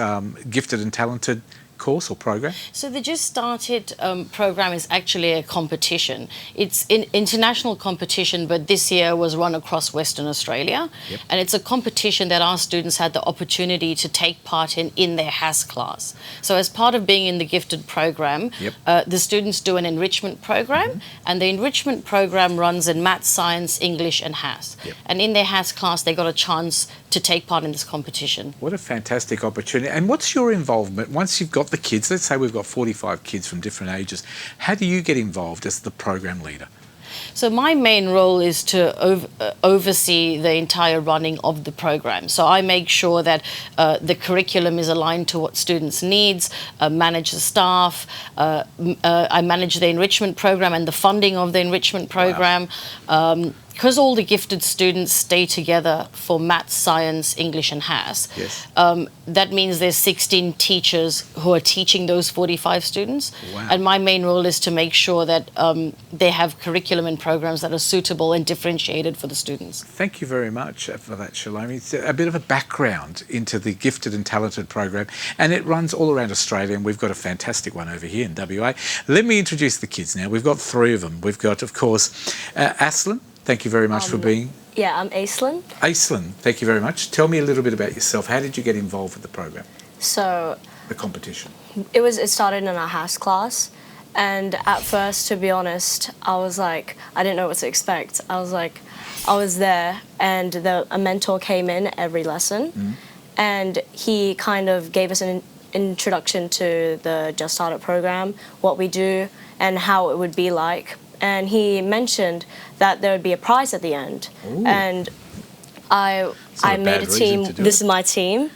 Gifted and Talented course or program? So the Just Started program is actually a competition. It's an international competition, but this year was run across Western Australia. Yep. And it's a competition that our students had the opportunity to take part in their HAS class. So as part of being in the gifted program, Yep. the students do an enrichment program, and the enrichment program runs in maths, science, English and HAS. Yep. And in their HAS class, they got a chance to take part in this competition. What a fantastic opportunity. And what's your involvement once you've got the kids? Let's say we've got 45 kids from different ages. How do you get involved as the program leader? So my main role is to oversee the entire running of the program. So I make sure that the curriculum is aligned to what students' needs, manage the staff, I manage the enrichment program and the funding of the enrichment program. Because all the gifted students stay together for maths, science, English and HAS, Yes. that means there's 16 teachers who are teaching those 45 students. Wow. And my main role is to make sure that they have curriculum and programs that are suitable and differentiated for the students. Thank you very much for that, Shalomi. It's a bit of a background into the Gifted and Talented program, and it runs all around Australia, and we've got a fantastic one over here in WA. Let me introduce the kids now. We've got 3 of them. We've got, of course, Aslan. Thank you very much for being... Yeah, I'm Aislinn. Aislinn, thank you very much. Tell me a little bit about yourself. How did you get involved with the program, So the competition? it started in our HAS class, and at first, to be honest, I didn't know what to expect. I was there, and a mentor came in every lesson, and he kind of gave us an introduction to the Just Started program, what we do, and how it would be like. And he mentioned that there would be a prize at the end. Ooh. And I made a team. This is my team,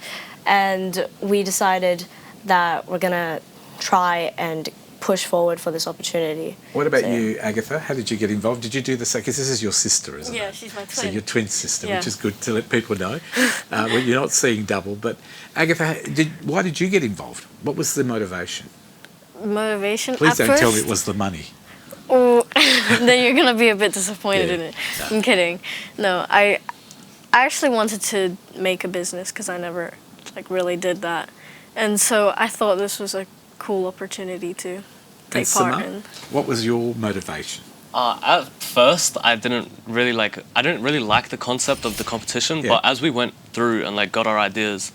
and we decided that we're gonna try and push forward for this opportunity. What about you, Agatha? How did you get involved? Did you do the same? Because this is your sister, isn't it? Yeah, she's my twin. So your twin sister, Yeah. which is good to let people know. Well, you're not seeing double. But Agatha, why did you get involved? What was the motivation? Motivation. Please don't tell me it was the money. Oh, then you're gonna be a bit disappointed in it. I'm kidding. No, I actually wanted to make a business because I never really did that, and so I thought this was a cool opportunity to take part in. What was your motivation? At first, I didn't really like the concept of the competition, but as we went through and got our ideas,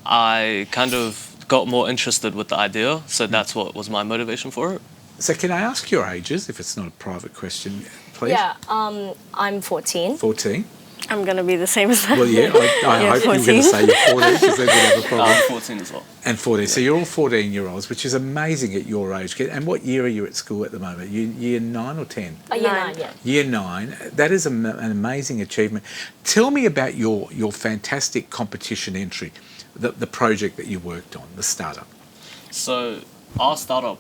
I kind of got more interested with the idea. So that's what was my motivation for it. So can I ask your ages, if it's not a private question, please? Yeah, I'm 14. 14. I'm gonna be the same as that. Well, yeah, I hope you were going to say you're 14 because then we'd have a problem. I'm 14 as well. And 14. So you're all 14-year-olds, which is amazing at your age. And what year are you at school at the moment? Year 9 or 10? Year 9, yeah. Year 9. That is an amazing achievement. Tell me about your fantastic competition entry, the project that you worked on, the startup. So our startup,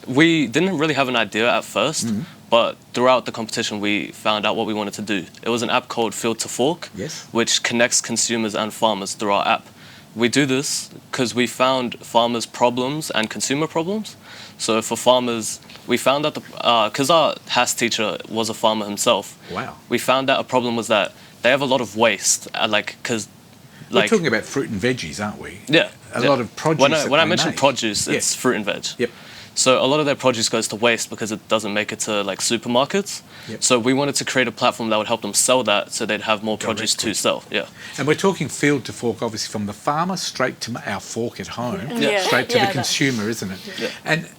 we didn't really have an idea at first, but throughout the competition, we found out what we wanted to do. It was an app called Field to Fork, which connects consumers and farmers through our app. We do this because we found farmers' problems and consumer problems. So for farmers, we found that because our HAS teacher was a farmer himself. Wow. We found that a problem was that they have a lot of waste, because we're talking about fruit and veggies, aren't we? Yeah. A lot of produce. When I mentioned produce, it's fruit and veg. Yep. So a lot of their produce goes to waste because it doesn't make it to supermarkets. Yep. So we wanted to create a platform that would help them sell that, so they'd have more produce to sell. Yeah. And we're talking field to fork, obviously, from the farmer straight to our fork at home, straight to the consumer, isn't it? Yeah.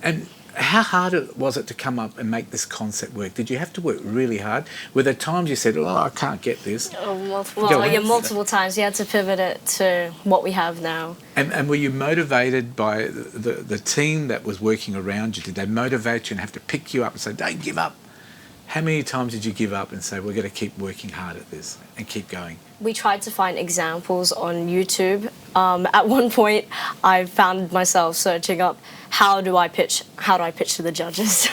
And how hard was it to come up and make this concept work? Did you have to work really hard? Were there times you said, I can't get this? Multiple times. You had to pivot it to what we have now. And were you motivated by the team that was working around you? Did they motivate you and have to pick you up and say, don't give up? How many times did you give up and say, we're going to keep working hard at this and keep going? We tried to find examples on YouTube. At one point, I found myself searching up how do I pitch to the judges.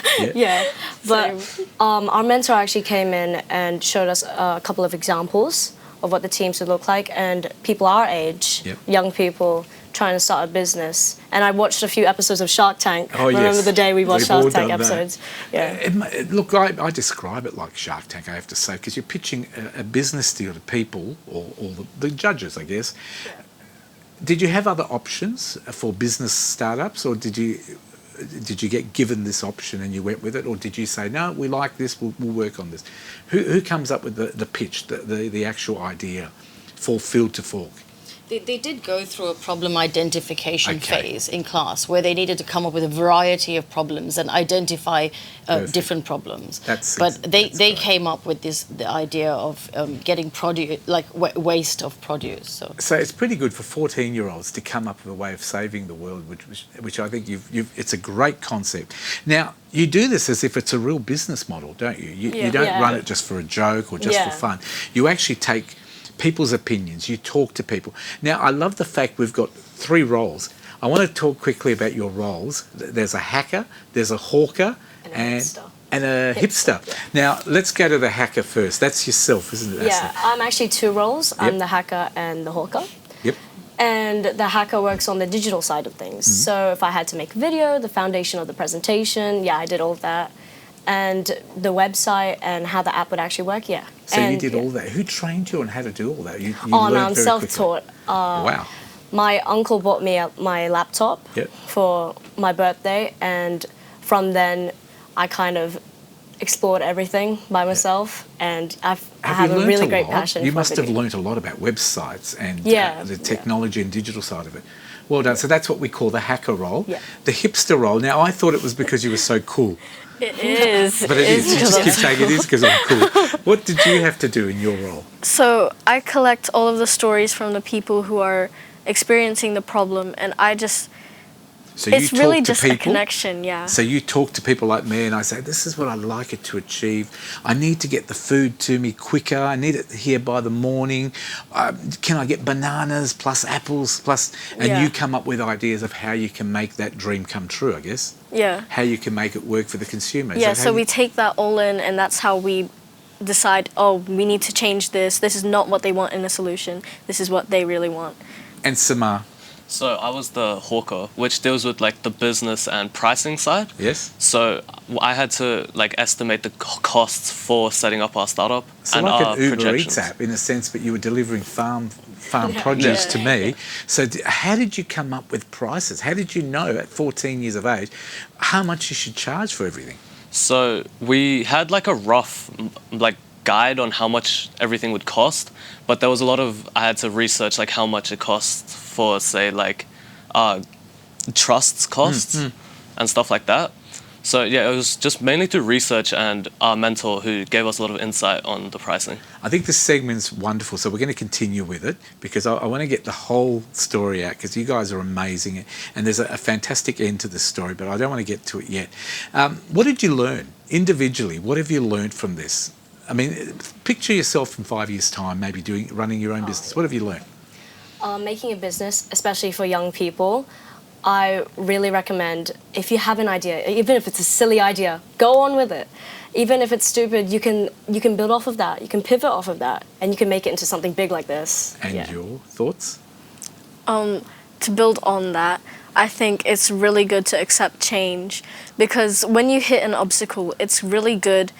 But our mentor actually came in and showed us a couple of examples of what the teams would look like, and people our age, young people trying to start a business. And I watched a few episodes of Shark Tank. Remember the day we watched Shark Tank episodes? Look, I describe it like Shark Tank, I have to say, because you're pitching a business deal to people, or the judges, I guess. Did you have other options for business startups, or did you get given this option and you went with it, or did you say, no, we like this, we'll work on this? Who comes up with the pitch, the actual idea for Field to Fork? They did go through a problem identification phase in class where they needed to come up with a variety of problems and identify different problems. They came up with the idea of getting produce, like waste of produce. So it's pretty good for 14-year-olds to come up with a way of saving the world, which I think it's a great concept. Now, you do this as if it's a real business model, don't you? You don't run it just for a joke or just for fun. You actually take people's opinions, you talk to people. Now, I love the fact we've got 3 roles. I want to talk quickly about your roles. There's a hacker, there's a hawker, and a hipster. Now, let's go to the hacker first. That's yourself, isn't it? Yeah, I'm actually 2 roles. I'm the hacker and the hawker. Yep. And the hacker works on the digital side of things. So if I had to make a video, the foundation of the presentation, I did all of that. And the website and how the app would actually work, So you did all that. Who trained you on how to do all that? You I'm self-taught. Wow. My uncle bought me my laptop for my birthday, and from then I kind of explored everything by myself, and I have a really great passion. You must have learnt a lot about websites and the technology and digital side of it. Well done. So that's what we call the hacker role. The hipster role. Now, I thought it was because you were so cool. It is. But it is. You just keep saying it is because I'm cool. What did you have to do in your role? So I collect all of the stories from the people who are experiencing the problem, and I just... So it's you really talk to just people, a connection, So you talk to people like me and I say, this is what I'd like it to achieve. I need to get the food to me quicker. I need it here by the morning. Can I get bananas plus apples plus... And you come up with ideas of how you can make that dream come true, I guess. Yeah. How you can make it work for the consumer. Yeah, so we take that all in, and that's how we decide, we need to change this. This is not what they want in a solution. This is what they really want. And Samar? So I was the hawker, which deals with like the business and pricing side. Yes. So I had to like estimate the costs for setting up our startup and like our an Uber projections. Eats app in a sense, but you were delivering farm produce to me. So how did you come up with prices? How did you know at 14 years of age how much you should charge for everything? So we had like a rough guide on how much everything would cost, but there was a lot of, I had to research like how much it costs for say like trusts costs and stuff like that. So yeah, it was just mainly through research and our mentor who gave us a lot of insight on the pricing. I think this segment's wonderful, so we're going to continue with it because I want to get the whole story out because you guys are amazing and there's a fantastic end to the story, but I don't want to get to it yet. What did you learn individually? What have you learned from this? I mean, picture yourself in 5 years' time, maybe running your own business. What have you learned? Making a business, especially for young people, I really recommend, if you have an idea, even if it's a silly idea, go on with it. Even if it's stupid, you can build off of that. You can pivot off of that, and you can make it into something big like this. And your thoughts? To build on that, I think it's really good to accept change, because when you hit an obstacle, it's really good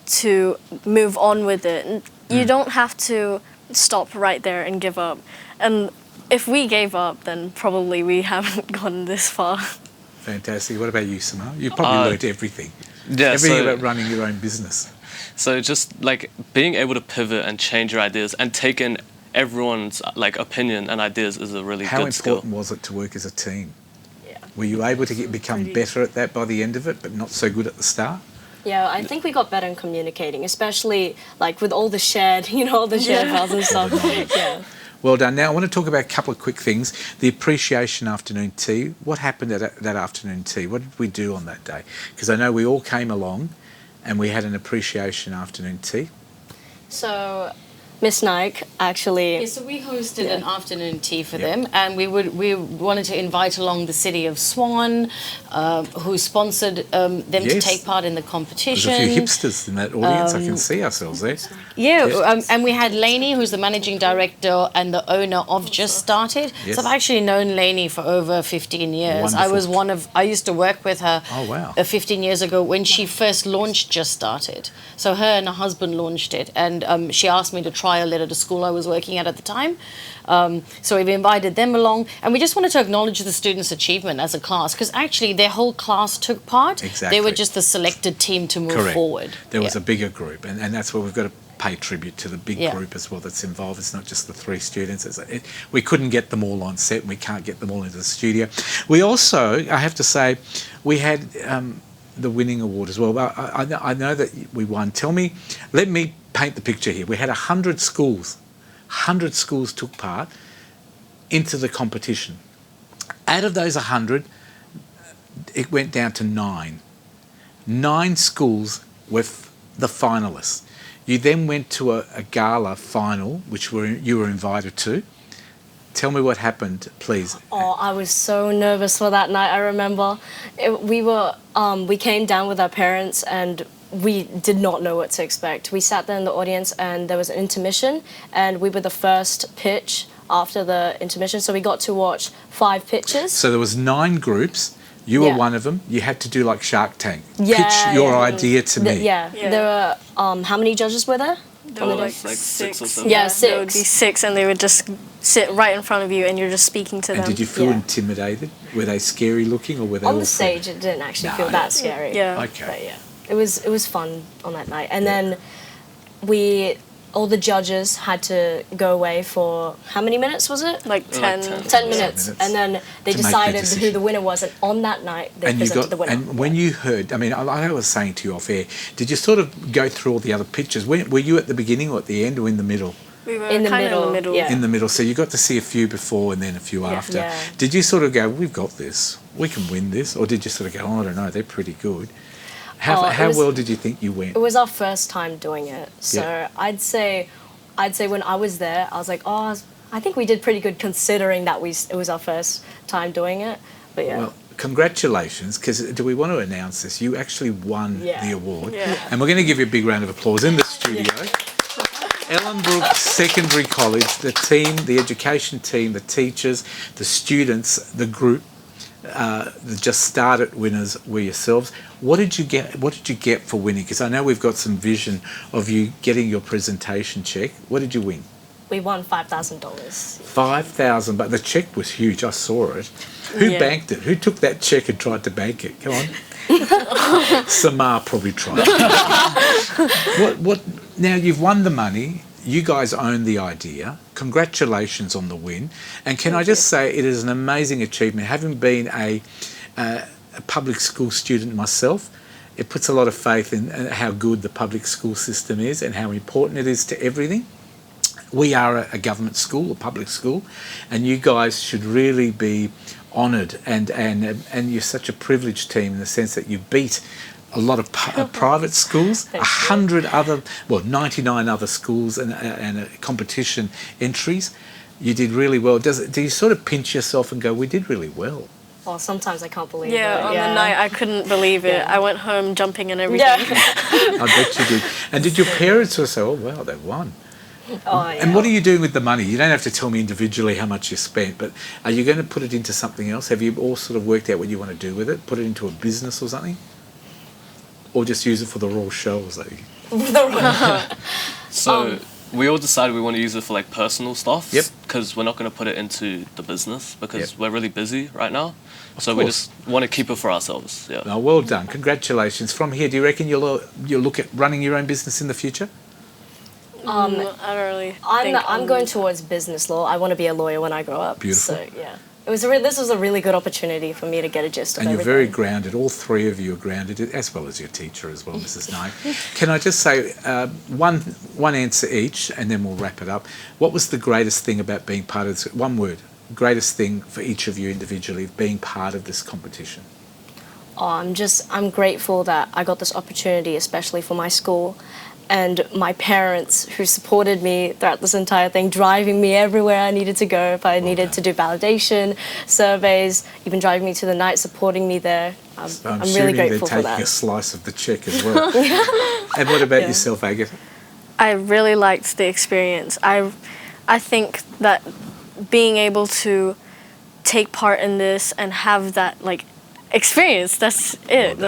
to move on with it. You don't have to stop right there and give up. And if we gave up, then probably we haven't gotten this far. Fantastic. What about you, Samar? You probably learned everything. Yeah, everything about running your own business. So just like being able to pivot and change your ideas and take in everyone's like opinion and ideas is a really good skill. How important was it to work as a team? Yeah. Were you able to become better at that by the end of it, but not so good at the start? Yeah, I think we got better in communicating, especially like with all the shared, all the shared files and stuff. Yeah. Well done. Now I want to talk about a couple of quick things. The appreciation afternoon tea. What happened at that afternoon tea? What did we do on that day? Because I know we all came along and we had an appreciation afternoon tea. So Miss Nike actually... Yeah, so we hosted an afternoon tea for them, and we wanted to invite along the city of Swan, who sponsored them to take part in the competition. There's a few hipsters in that audience. I can see ourselves there. Yeah, and we had Lainey, who's the managing director and the owner of Just Started. Yes. So I've actually known Lainey for over 15 years. Wonderful. I used to work with her 15 years ago when she first launched Just Started. So her and her husband launched it, and she asked me to try trial led at a school I was working at the time. So we've invited them along, and we just wanted to acknowledge the students' achievement as a class, because actually their whole class took part. Exactly. They were just the selected team to move Correct. forward. There was a bigger group, and that's where we've got to pay tribute to the big group as well that's involved. It's not just the 3 students. We couldn't get them all on set, and we can't get them all into the studio. We also, I have to say, we had the winning award as well. I know that we won. Let me paint the picture here. We had 100 schools. 100 schools took part into the competition. Out of those 100, it went down to 9. 9 schools were the finalists. You then went to a gala final, which you were invited to. Tell me what happened, please. Oh, I was so nervous for that night. I remember we came down with our parents and we did not know what to expect. We sat there in the audience and there was an intermission, and we were the first pitch after the intermission, so we got to watch 5 pitches. So there was 9 groups. You were one of them. You had to do like Shark Tank. Yeah, Pitch your idea to me. There were, how many judges were there? There were like 6 or 7. Yeah, 6. There would be 6, and they would just sit right in front of you and you're just speaking to them. And did you feel intimidated? Were they scary looking, or were they on all the stage? It didn't actually feel that scary. Yeah. Okay. But yeah, it was fun on that night. And then all the judges had to go away for, how many minutes was it? Like 10 minutes. And then they to make decided the who the winner was, and on that night they presented the winner. And when you heard, I mean, I was saying to you off air, did you sort of go through all the other pictures? Were you at the beginning or at the end or in the middle? We were in the middle. Yeah. In the middle. So you got to see a few before and then a few after. Yeah. Did you sort of go, we've got this, we can win this? Or did you sort of go, oh, I don't know, they're pretty good? How well did you think you went? It was our first time doing it. So I'd say when I was there, I was like, oh, I think we did pretty good considering that it was our first time doing it. But yeah. Well, congratulations, because do we want to announce this? You actually won the award. Yeah. And we're going to give you a big round of applause in the studio. Ellenbrook Secondary College, the team, the education team, the teachers, the students, the group, the Just Started winners were yourselves. What did you get for winning? Because I know we've got some vision of you getting your presentation check. What did you win? We won $5,000. $5,000, but the check was huge. I saw it. Who banked it? Who took that check and tried to bank it? Come on. Samar probably tried. What? Now you've won the money. You guys own the idea. Congratulations on the win. And can I just say, it is an amazing achievement. Having been a public school student myself, it puts a lot of faith in how good the public school system is and how important it is to everything. We are a government school, a public school, and you guys should really be honoured. And you're such a privileged team in the sense that you beat a lot of private schools, 99 other schools and competition entries. You did really well. Do you sort of pinch yourself and go, we did really well? Well, sometimes I can't believe it. On the night I couldn't believe it. I went home jumping and everything. I bet you did. And did your parents sort of say, oh, wow, they won? Oh, yeah. And what are you doing with the money? You don't have to tell me individually how much you spent, but are you going to put it into something else? Have you all sort of worked out what you want to do with it? Put it into a business or something? Or just use it for the raw show or something? So we all decided we want to use it for like personal stuff. Yep. Because we're not going to put it into the business because we're really busy right now. Of we course. just want to keep it for ourselves. Yeah. Oh, well done. Congratulations. From here, do you reckon you'll look at running your own business in the future? I don't really. I'm going towards business law. I want to be a lawyer when I grow up. Beautiful. So yeah, this was a really good opportunity for me to get a gist of and everything. You're very grounded. All 3 of you are grounded, as well as your teacher as well, Mrs. Knight. Can I just say one answer each, and then we'll wrap it up. What was the greatest thing about being part of this? One word. Greatest thing for each of you individually being part of this competition. Oh, I'm grateful that I got this opportunity, especially for my school. And my parents, who supported me throughout this entire thing, driving me everywhere I needed to go. If I needed to do validation, surveys, even driving me to the night, supporting me there. I'm really grateful for that. They're taking a slice of the check as well. And what about yourself, Agatha? I really liked the experience. I think that being able to take part in this and have that experience, that's it.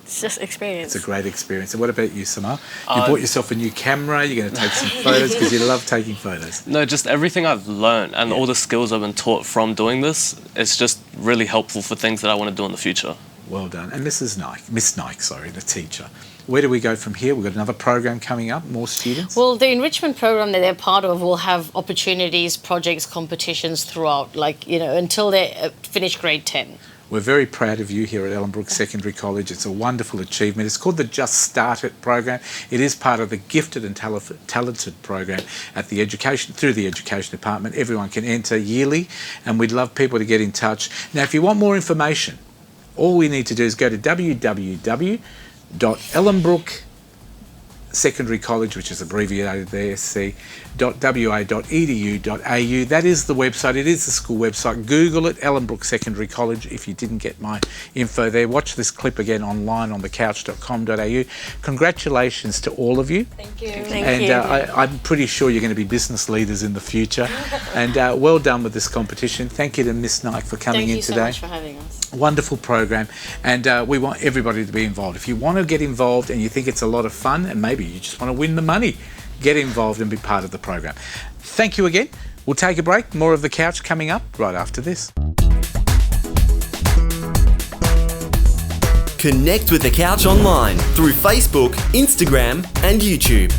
It's just experience. It's a great experience. And what about you, Samar? You bought yourself a new camera. You're going to take some photos because you love taking photos. No, just everything I've learned and all the skills I've been taught from doing this, it's just really helpful for things that I want to do in the future. Well done. And Miss Nike, the teacher. Where do we go from here? We've got another program coming up, more students. Well, the enrichment program that they're part of will have opportunities, projects, competitions throughout, until they finish grade 10. We're very proud of you here at Ellenbrook Secondary College. It's a wonderful achievement. It's called the Just Start It program. It is part of the Gifted and Talented program at the through the Education Department. Everyone can enter yearly, and we'd love people to get in touch. Now, if you want more information, all we need to do is go to www.ellenbrook Secondary College, which is abbreviated there, sc.wa.edu.au. That is the website. It is the school website. Google it, Ellenbrook Secondary College, if you didn't get my info there. Watch this clip again online on thecouch.com.au. Congratulations to all of you. Thank you. And I'm pretty sure you're going to be business leaders in the future. And well done with this competition. Thank you to Miss Nike for coming in today. Thank you so much for having us. Wonderful program, and we want everybody to be involved. If you want to get involved and you think it's a lot of fun, and maybe you just want to win the money, get involved and be part of the program. Thank you again. We'll take a break. More of The Couch coming up right after this. Connect with The Couch online through Facebook, Instagram and YouTube.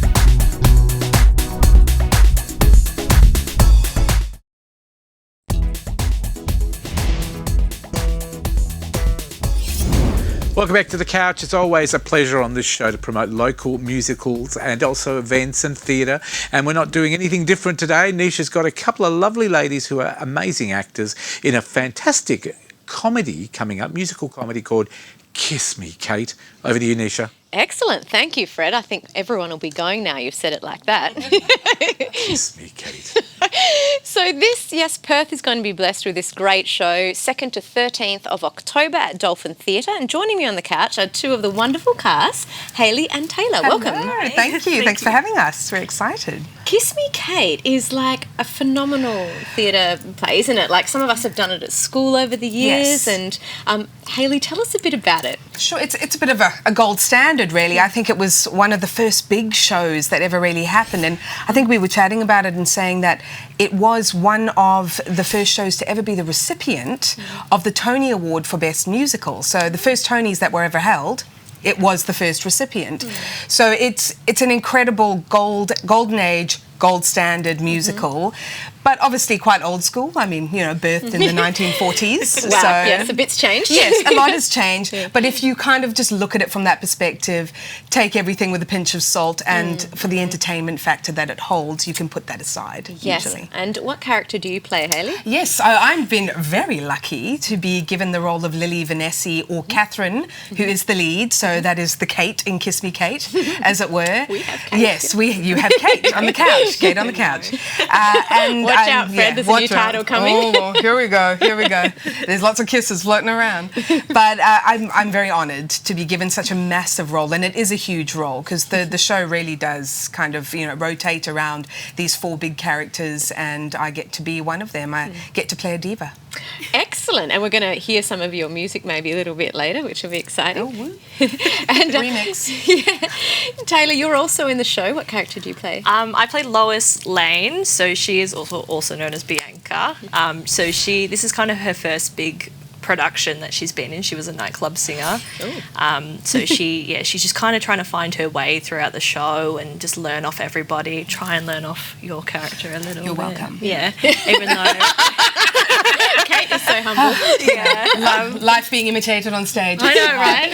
Welcome back to The Couch. It's always a pleasure on this show to promote local musicals and also events and theatre. And we're not doing anything different today. Nisha's got a couple of lovely ladies who are amazing actors in a fantastic comedy coming up, musical comedy called Kiss Me, Kate. Over to you, Nisha. Excellent. Thank you, Fred. I think everyone will be going now. You've said it like that. Kiss me, Kate. So Perth is going to be blessed with this great show, 2nd to 13th of October at Dolphin Theatre. And joining me on the couch are two of the wonderful cast, Hayley and Taylor. Hello. Welcome. Thank you. Thanks for having us. We're excited. Kiss Me, Kate is like a phenomenal theatre play, isn't it? Like some of us have done it at school over the years. Yes. And Hayley, tell us a bit about it. Sure. It's a bit of a gold standard, really. I think it was one of the first big shows that ever really happened. And I think we were chatting about it and saying that it was one of the first shows to ever be the recipient of the Tony Award for Best Musical. So the first Tonys that were ever held, it was the first recipient. So it's an incredible golden age, gold standard musical, but obviously quite old school. I mean, birthed in the 1940s. Wow, so, yes, a bit's changed. Yes, a lot has changed. But if you kind of just look at it from that perspective, take everything with a pinch of salt, and for the entertainment factor that it holds, you can put that aside, Yes, usually. and what character do you play, Hayley? Yes, I've been very lucky to be given the role of Lily Vanessa, or Catherine, who is the lead. So that is the Kate in Kiss Me, Kate, as it were. We have Kate. Yes, you have Kate on the couch. Kate on the couch. Watch out, Fred. There's a new title coming. Oh, well, here we go. There's lots of kisses floating around. But I'm very honoured to be given such a massive role, and it is a huge role because the show really does kind of rotate around these four big characters, and I get to be one of them. I get to play a diva. Excellent. And we're going to hear some of your music maybe a little bit later, which will be exciting. Oh, and remix. Taylor, you're also in the show. What character do you play? I play Lois Lane, so she is also known as Bianca. This is kind of her first big production that she's been in. She was a nightclub singer. She's just kind of trying to find her way throughout the show and just learn off everybody, try and learn off your character a little bit. You're welcome. Yeah, even though... Kate is so humble. Yeah. Life being imitated on stage. I know, right?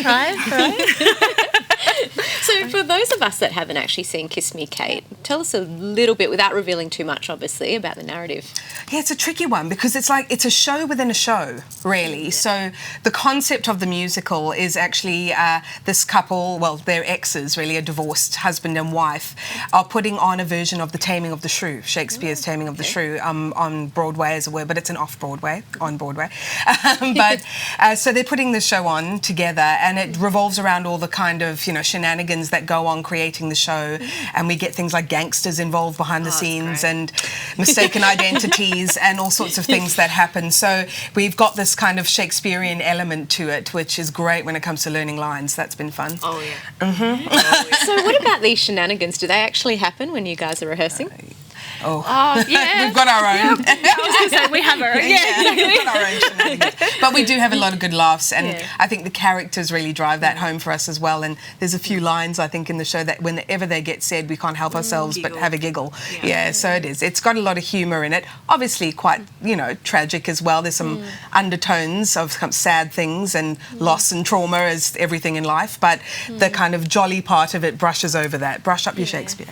So for those of us that haven't actually seen Kiss Me, Kate, tell us a little bit, without revealing too much, obviously, about the narrative. Yeah, it's a tricky one because it's a show within a show, really. So the concept of the musical is actually this couple, well, they're exes, really, a divorced husband and wife, are putting on a version of The Taming of the Shrew, Shakespeare's Taming of the Shrew, on Broadway, as it were, but it's on Broadway. So they're putting this show on together, and it revolves around all the kind of, shenanigans shenanigans that go on creating the show, and we get things like gangsters involved behind the scenes and mistaken identities and all sorts of things that happen. So we've got this kind of Shakespearean element to it, which is great when it comes to learning lines. That's been fun. Oh, yeah. So what about these shenanigans? Do they actually happen when you guys are rehearsing? Yeah. We've got our own. Yeah. I was going to say, we have our own. Yeah, exactly. We've got our own shenanigans. But we do have a lot of good laughs, and I think the characters really drive that home for us as well. And there's a few lines, I think, in the show that whenever they get said, we can't help ourselves but have a giggle. Yeah, so it is. It's got a lot of humour in it. Obviously quite, tragic as well. There's some undertones of some sad things and loss and trauma as everything in life, but the kind of jolly part of it brushes over that. Brush up your Shakespeare,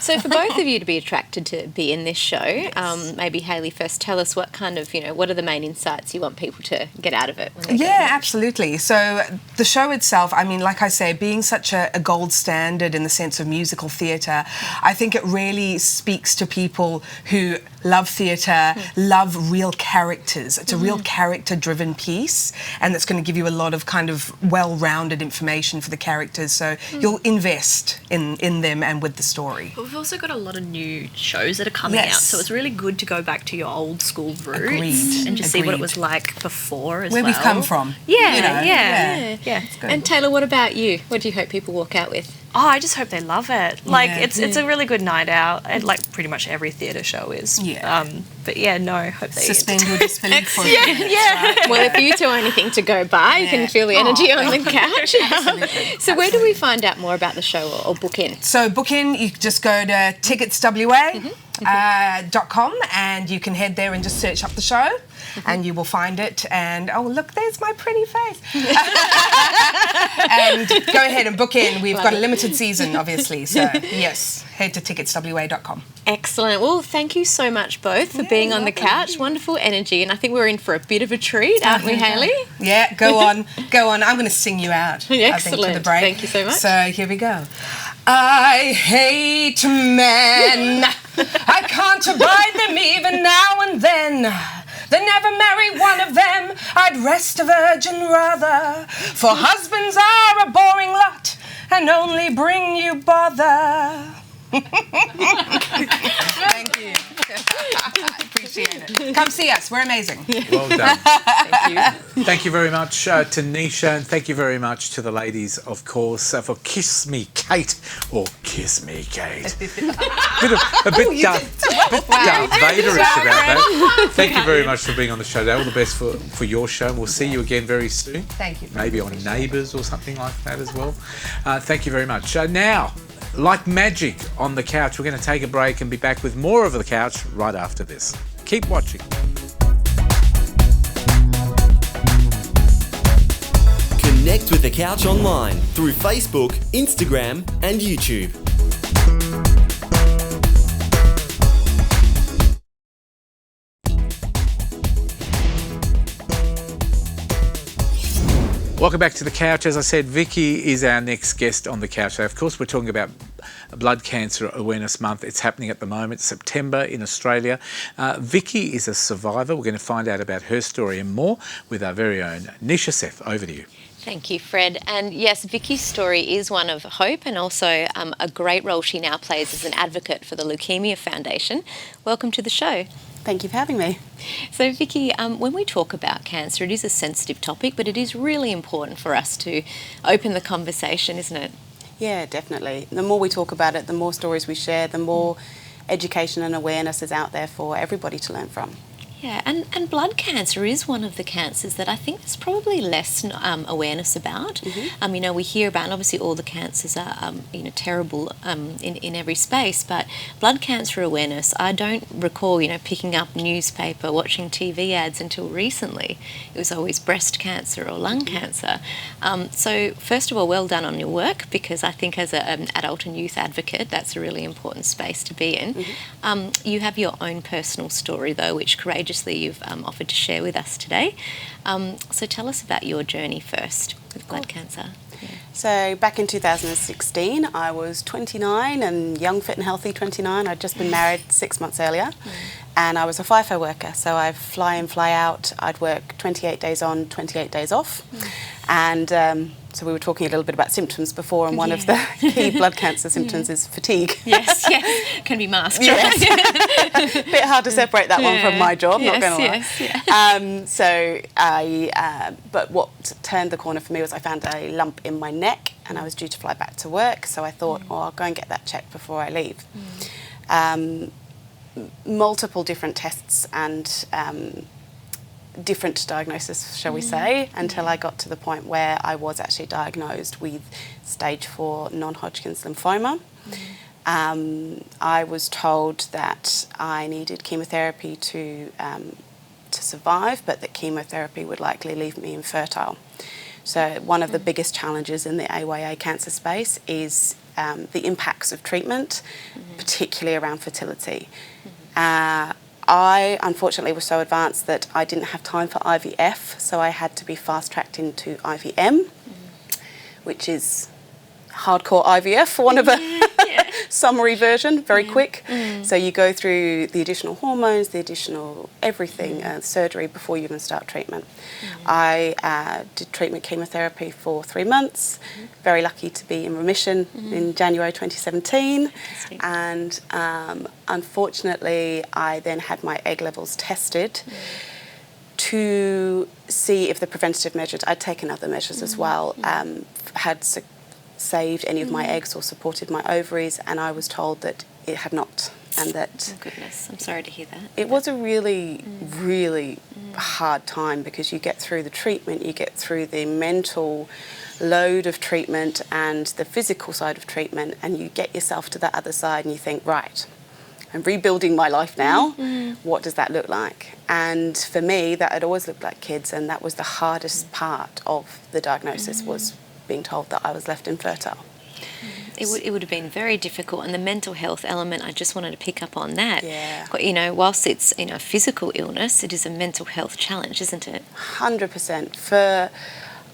So for both of you to be attracted to be in this show, maybe Hayley first, tell us what kind of, what are the main insights you want people to get out of it? Yeah, absolutely. So the show itself, I mean, like I say, being such a gold standard in the sense of musical theatre, I think it really speaks to people who love theatre, love real characters. It's a real character-driven piece, and it's going to give you a lot of kind of well-rounded information for the characters, so you'll invest in them and with the story. But we've also got a lot of new shows that are coming out, so it's really good to go back to your old school roots and just see what it was like before as Where we've come from. Yeah. And Taylor, what about you? What do you hope people walk out with? Oh, I just hope they love it. Like, it's a really good night out, and like pretty much every theatre show is. But hope they suspend your disbelief for Well, if you two are anything to go by, you can feel the energy on the couch. So where do we find out more about the show or book in? So book in, you just go to ticketswa.com and you can head there and just search up the show and you will find it. And oh, look, there's my pretty face. And go ahead and book in. We've got a limited season, obviously. So yes, head to ticketswa.com. Excellent. Well, thank you so much both for being on the couch. Wonderful energy, and I think we're in for a bit of a treat, aren't we, Hayley? Yeah, go on. I'm going to sing you out. Excellent. I think, to the break. Thank you so much. So here we go. I hate men. I can't abide them even now and then. They never marry one of them. I'd rest a virgin rather. For husbands are a boring lot and only bring you bother. Thank you. I appreciate it. Come see us. We're amazing. Well done. Thank you. Thank you very much to Nisha, and thank you very much to the ladies, of course, for Kiss Me Kate, or Kiss Me Kate. a bit Darth Vader-ish about that. Thank you very much for being on the show today. All the best for your show, and we'll see you again very soon. Thank you. Maybe on Neighbours or something like that as well. Thank you very much. Now, like magic on the couch, we're going to take a break and be back with more of The Couch right after this. Keep watching. Connect with The Couch online through Facebook, Instagram and YouTube. Welcome back to The Couch. As I said, Vicky is our next guest on The Couch. So, of course, we're talking about Blood Cancer Awareness Month. It's happening at the moment, September in Australia. Vicky is a survivor. We're going to find out about her story and more with our very own Nisha Seth. Over to you. Thank you, Fred. And yes, Vicky's story is one of hope and also a great role she now plays as an advocate for the Leukemia Foundation. Welcome to the show. Thank you for having me. So Vicky, when we talk about cancer, it is a sensitive topic, but it is really important for us to open the conversation, isn't it? Yeah, definitely. The more we talk about it, the more stories we share, the more education and awareness is out there for everybody to learn from. Yeah, and blood cancer is one of the cancers that I think there's probably less awareness about. We hear about, and obviously all the cancers are, terrible in every space, but blood cancer awareness, I don't recall, picking up newspaper, watching TV ads until recently. It was always breast cancer or lung cancer. So first of all, well done on your work, because I think as an adult and youth advocate, that's a really important space to be in. You have your own personal story, though, which courageously you've offered to share with us today. So tell us about your journey first with blood cancer. Yeah. So back in 2016, I was 29 and young, fit and healthy 29. I'd just been married 6 months earlier. And I was a FIFO worker, so I fly in, fly out. I'd work 28 days on, 28 days off. And so we were talking a little bit about symptoms before, and one of the key blood cancer symptoms is fatigue. Yes, can be masked. Yes. A bit hard to separate that one from my job, not going to lie. But what turned the corner for me was I found a lump in my neck, and I was due to fly back to work, so I thought, I'll go and get that checked before I leave. Multiple different tests and different diagnosis, shall we say, until I got to the point where I was actually diagnosed with stage 4 non-Hodgkin's lymphoma. I was told that I needed chemotherapy to survive, but that chemotherapy would likely leave me infertile. So one of the biggest challenges in the AYA cancer space is the impacts of treatment, particularly around fertility. I, unfortunately, was so advanced that I didn't have time for IVF, so I had to be fast-tracked into IVM, which is hardcore IVF, for want of a summary version, very quick. So you go through the additional hormones, the additional everything, surgery before you even start treatment. I did treatment chemotherapy for 3 months, very lucky to be in remission in January 2017, and unfortunately I then had my egg levels tested to see if the preventative measures, I'd taken other measures as well, had saved any of my eggs or supported my ovaries, and I was told that it had not, and that... Oh goodness, I'm sorry to hear that. It was a really, really hard time, because you get through the treatment, you get through the mental load of treatment and the physical side of treatment, and you get yourself to that other side and you think, right, I'm rebuilding my life now. What does that look like? And for me, that had always looked like kids, and that was the hardest part of the diagnosis, was being told that I was left infertile. It would have been very difficult, and the mental health element, I just wanted to pick up on that. You know, whilst it's a physical illness, it is a mental health challenge, isn't it? 100%.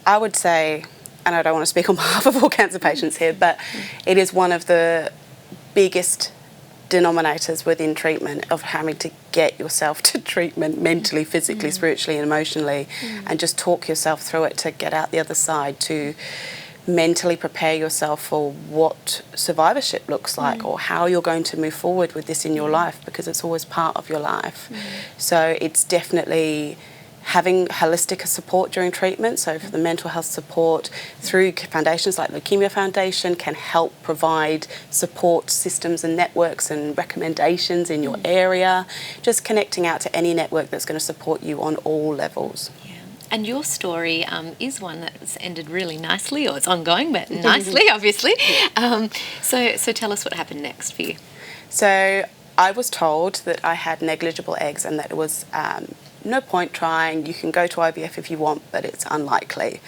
I would say, and I don't want to speak on behalf of all cancer patients here, but it is one of the biggest denominators within treatment of having to get yourself to treatment mentally, physically, spiritually and emotionally, and just talk yourself through it to get out the other side, to mentally prepare yourself for what survivorship looks like, or how you're going to move forward with this in your life, because it's always part of your life. So it's definitely having holistic support during treatment. So for the mental health support through foundations like Leukemia Foundation can help provide support systems and networks and recommendations in your area, just connecting out to any network that's going to support you on all levels. And your story is one that's ended really nicely, or it's ongoing, but nicely, obviously. So tell us what happened next for you. So I was told that I had negligible eggs, and that it was no point trying. You can go to IVF if you want, but it's unlikely.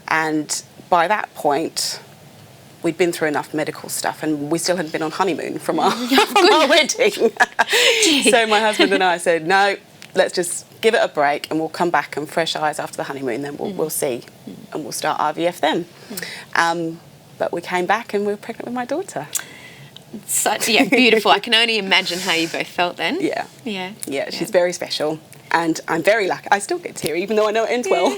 And by that point, we'd been through enough medical stuff, and we still hadn't been on honeymoon from our wedding. So my husband and I said, no, let's just give it a break, and we'll come back and fresh eyes after the honeymoon, then we'll see, and we'll start IVF then. But we came back and we were pregnant with my daughter. So, beautiful. I can only imagine how you both felt then. Yeah, she's very special. And I'm very lucky. I still get teary, even though I know it ends well.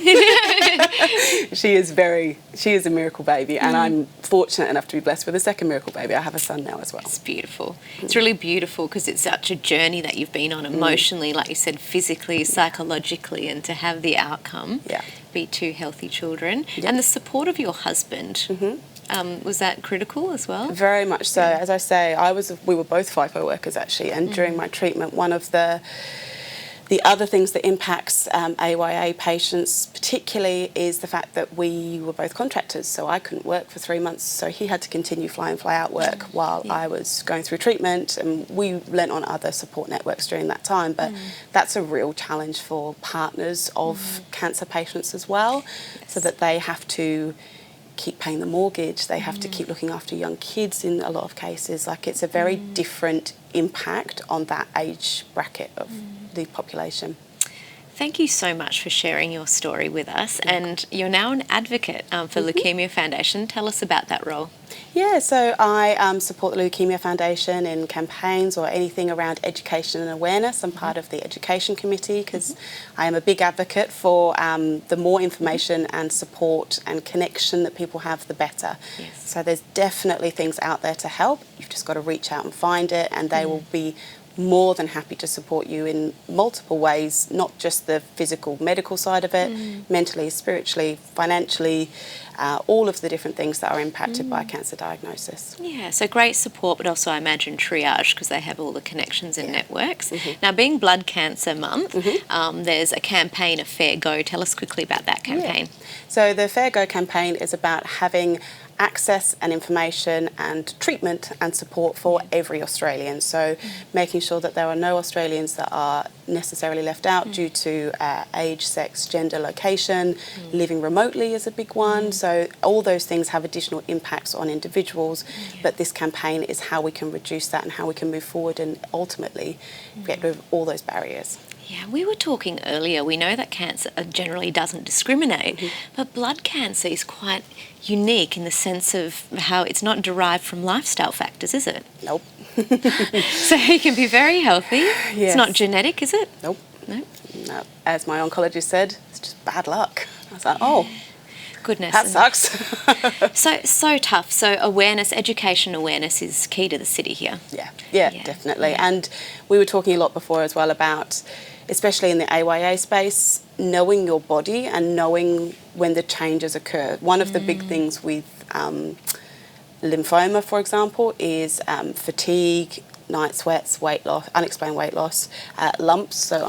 She is a miracle baby, and I'm fortunate enough to be blessed with a second miracle baby. I have a son now as well. It's beautiful. It's really beautiful, because it's such a journey that you've been on emotionally, like you said, physically, psychologically, and to have the outcome be 2 healthy children. And the support of your husband. Was that critical as well? Very much so. As I say, we were both FIFO workers actually, and during my treatment, one of the other things that impacts AYA patients particularly is the fact that we were both contractors, so I couldn't work for 3 months, so he had to continue fly in, fly out work while I was going through treatment, and we lent on other support networks during that time, but that's a real challenge for partners of cancer patients as well, so that they have to keep paying the mortgage, they have to keep looking after young kids in a lot of cases. Like, it's a very different impact on that age bracket of the population. Thank you so much for sharing your story with us. And you're now an advocate for Leukemia Foundation. Tell us about that role. Yeah, so I support the Leukemia Foundation in campaigns or anything around education and awareness. I'm part of the education committee because I am a big advocate for the more information and support and connection that people have, the better. Yes. So there's definitely things out there to help. You've just got to reach out and find it, and they will be more than happy to support you in multiple ways, not just the physical medical side of it, mentally, spiritually, financially, all of the different things that are impacted by cancer diagnosis. Yeah, so great support, but also I imagine triage because they have all the connections and networks. Now, being Blood Cancer Month, there's a campaign, a Fair Go. Tell us quickly about that campaign. Yeah. So the Fair Go campaign is about having access and information and treatment and support for every Australian. So making sure that there are no Australians that are necessarily left out due to age, sex, gender, location. Living remotely is a big one. So all those things have additional impacts on individuals, but this campaign is how we can reduce that and how we can move forward and ultimately get rid of all those barriers. Yeah, we were talking earlier, we know that cancer generally doesn't discriminate, but blood cancer is quite unique in the sense of how it's not derived from lifestyle factors, is it? Nope. So you can be very healthy. Yes. It's not genetic, is it? Nope. No? No. As my oncologist said, it's just bad luck. I was like, oh, goodness. That sucks. So tough. So awareness, education awareness is key to the city here. Yeah, definitely. And we were talking a lot before as well about, especially in the AYA space, knowing your body and knowing when the changes occur. One of the big things with lymphoma, for example, is fatigue, night sweats, weight loss, unexplained weight loss, lumps. So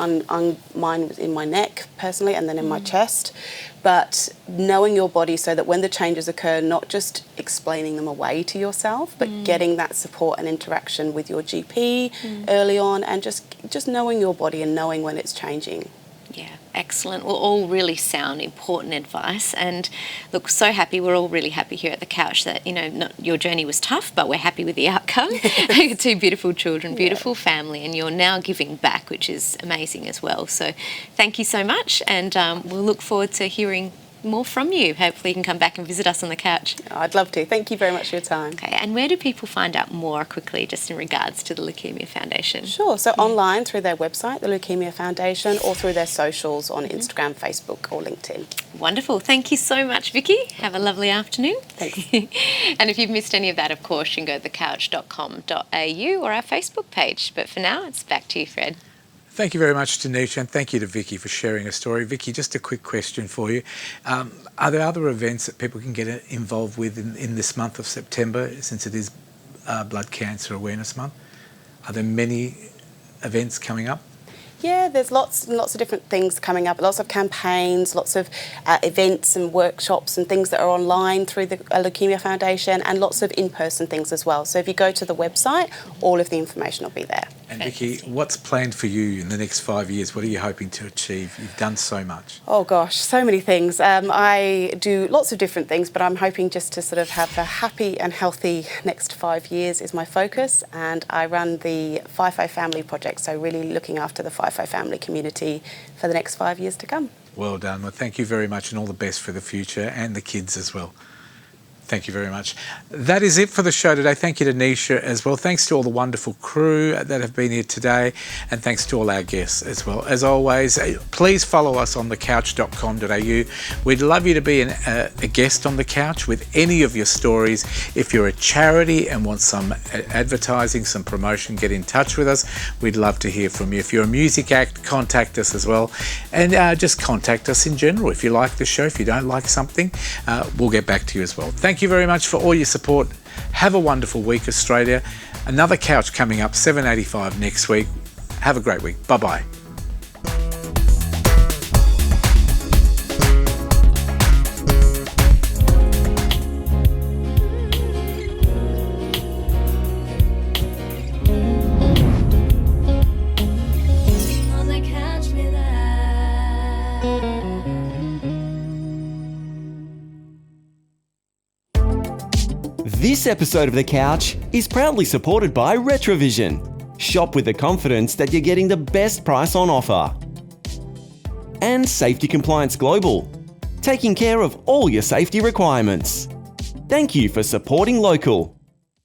mine was in my neck personally and then in my chest. But knowing your body so that when the changes occur, not just explaining them away to yourself, but getting that support and interaction with your GP early on, and just knowing your body and knowing when it's changing. Yeah, excellent. Well, all really sound important advice. And look, so happy. We're all really happy here at the couch that, your journey was tough, but we're happy with the outcome. Two beautiful children, beautiful family, and you're now giving back, which is amazing as well. So thank you so much. And we'll look forward to hearing more from you. Hopefully you can come back and visit us on the couch. I'd love to. Thank you very much for your time. Okay, and where do people find out more quickly just in regards to the Leukemia Foundation? Sure, so online through their website, the Leukemia Foundation, or through their socials on Instagram, Facebook or LinkedIn. Wonderful. Thank you so much, Vicky. Have a lovely afternoon. Thanks. And if you've missed any of that, of course, you can go to thecouch.com.au or our Facebook page. But for now, it's back to you, Fred. Thank you very much, Tanisha, and thank you to Vicky for sharing a story. Vicky, just a quick question for you. Are there other events that people can get involved with in this month of September, since it is Blood Cancer Awareness Month? Are there many events coming up? Yeah, there's lots and lots of different things coming up, lots of campaigns, lots of events and workshops and things that are online through the Leukemia Foundation, and lots of in-person things as well. So if you go to the website, all of the information will be there. And Vicky, what's planned for you in the next 5 years? What are you hoping to achieve? You've done so much. Oh gosh, so many things. I do lots of different things, but I'm hoping just to sort of have a happy and healthy next 5 years is my focus. And I run the FIFO Family Project, so really looking after the FIFO family community for the next 5 years to come. Well done. Well, thank you very much, and all the best for the future and the kids as well. Thank you very much. That is it for the show today. Thank you to Nisha as well. Thanks to all the wonderful crew that have been here today, and thanks to all our guests as well. As always, please follow us on thecouch.com.au. We'd love you to be a guest on The Couch with any of your stories. If you're a charity and want some advertising, some promotion, get in touch with us. We'd love to hear from you. If you're a music act, contact us as well. And just contact us in general. If you like the show, if you don't like something, we'll get back to you as well. Thank you very much for all your support. Have a wonderful week, Australia. Another Couch coming up, 7:85 next week. Have a great week. Bye-bye. This episode of The Couch is proudly supported by Retrovision. Shop with the confidence that you're getting the best price on offer. and Safety Compliance Global, taking care of all your safety requirements. Thank you for supporting local.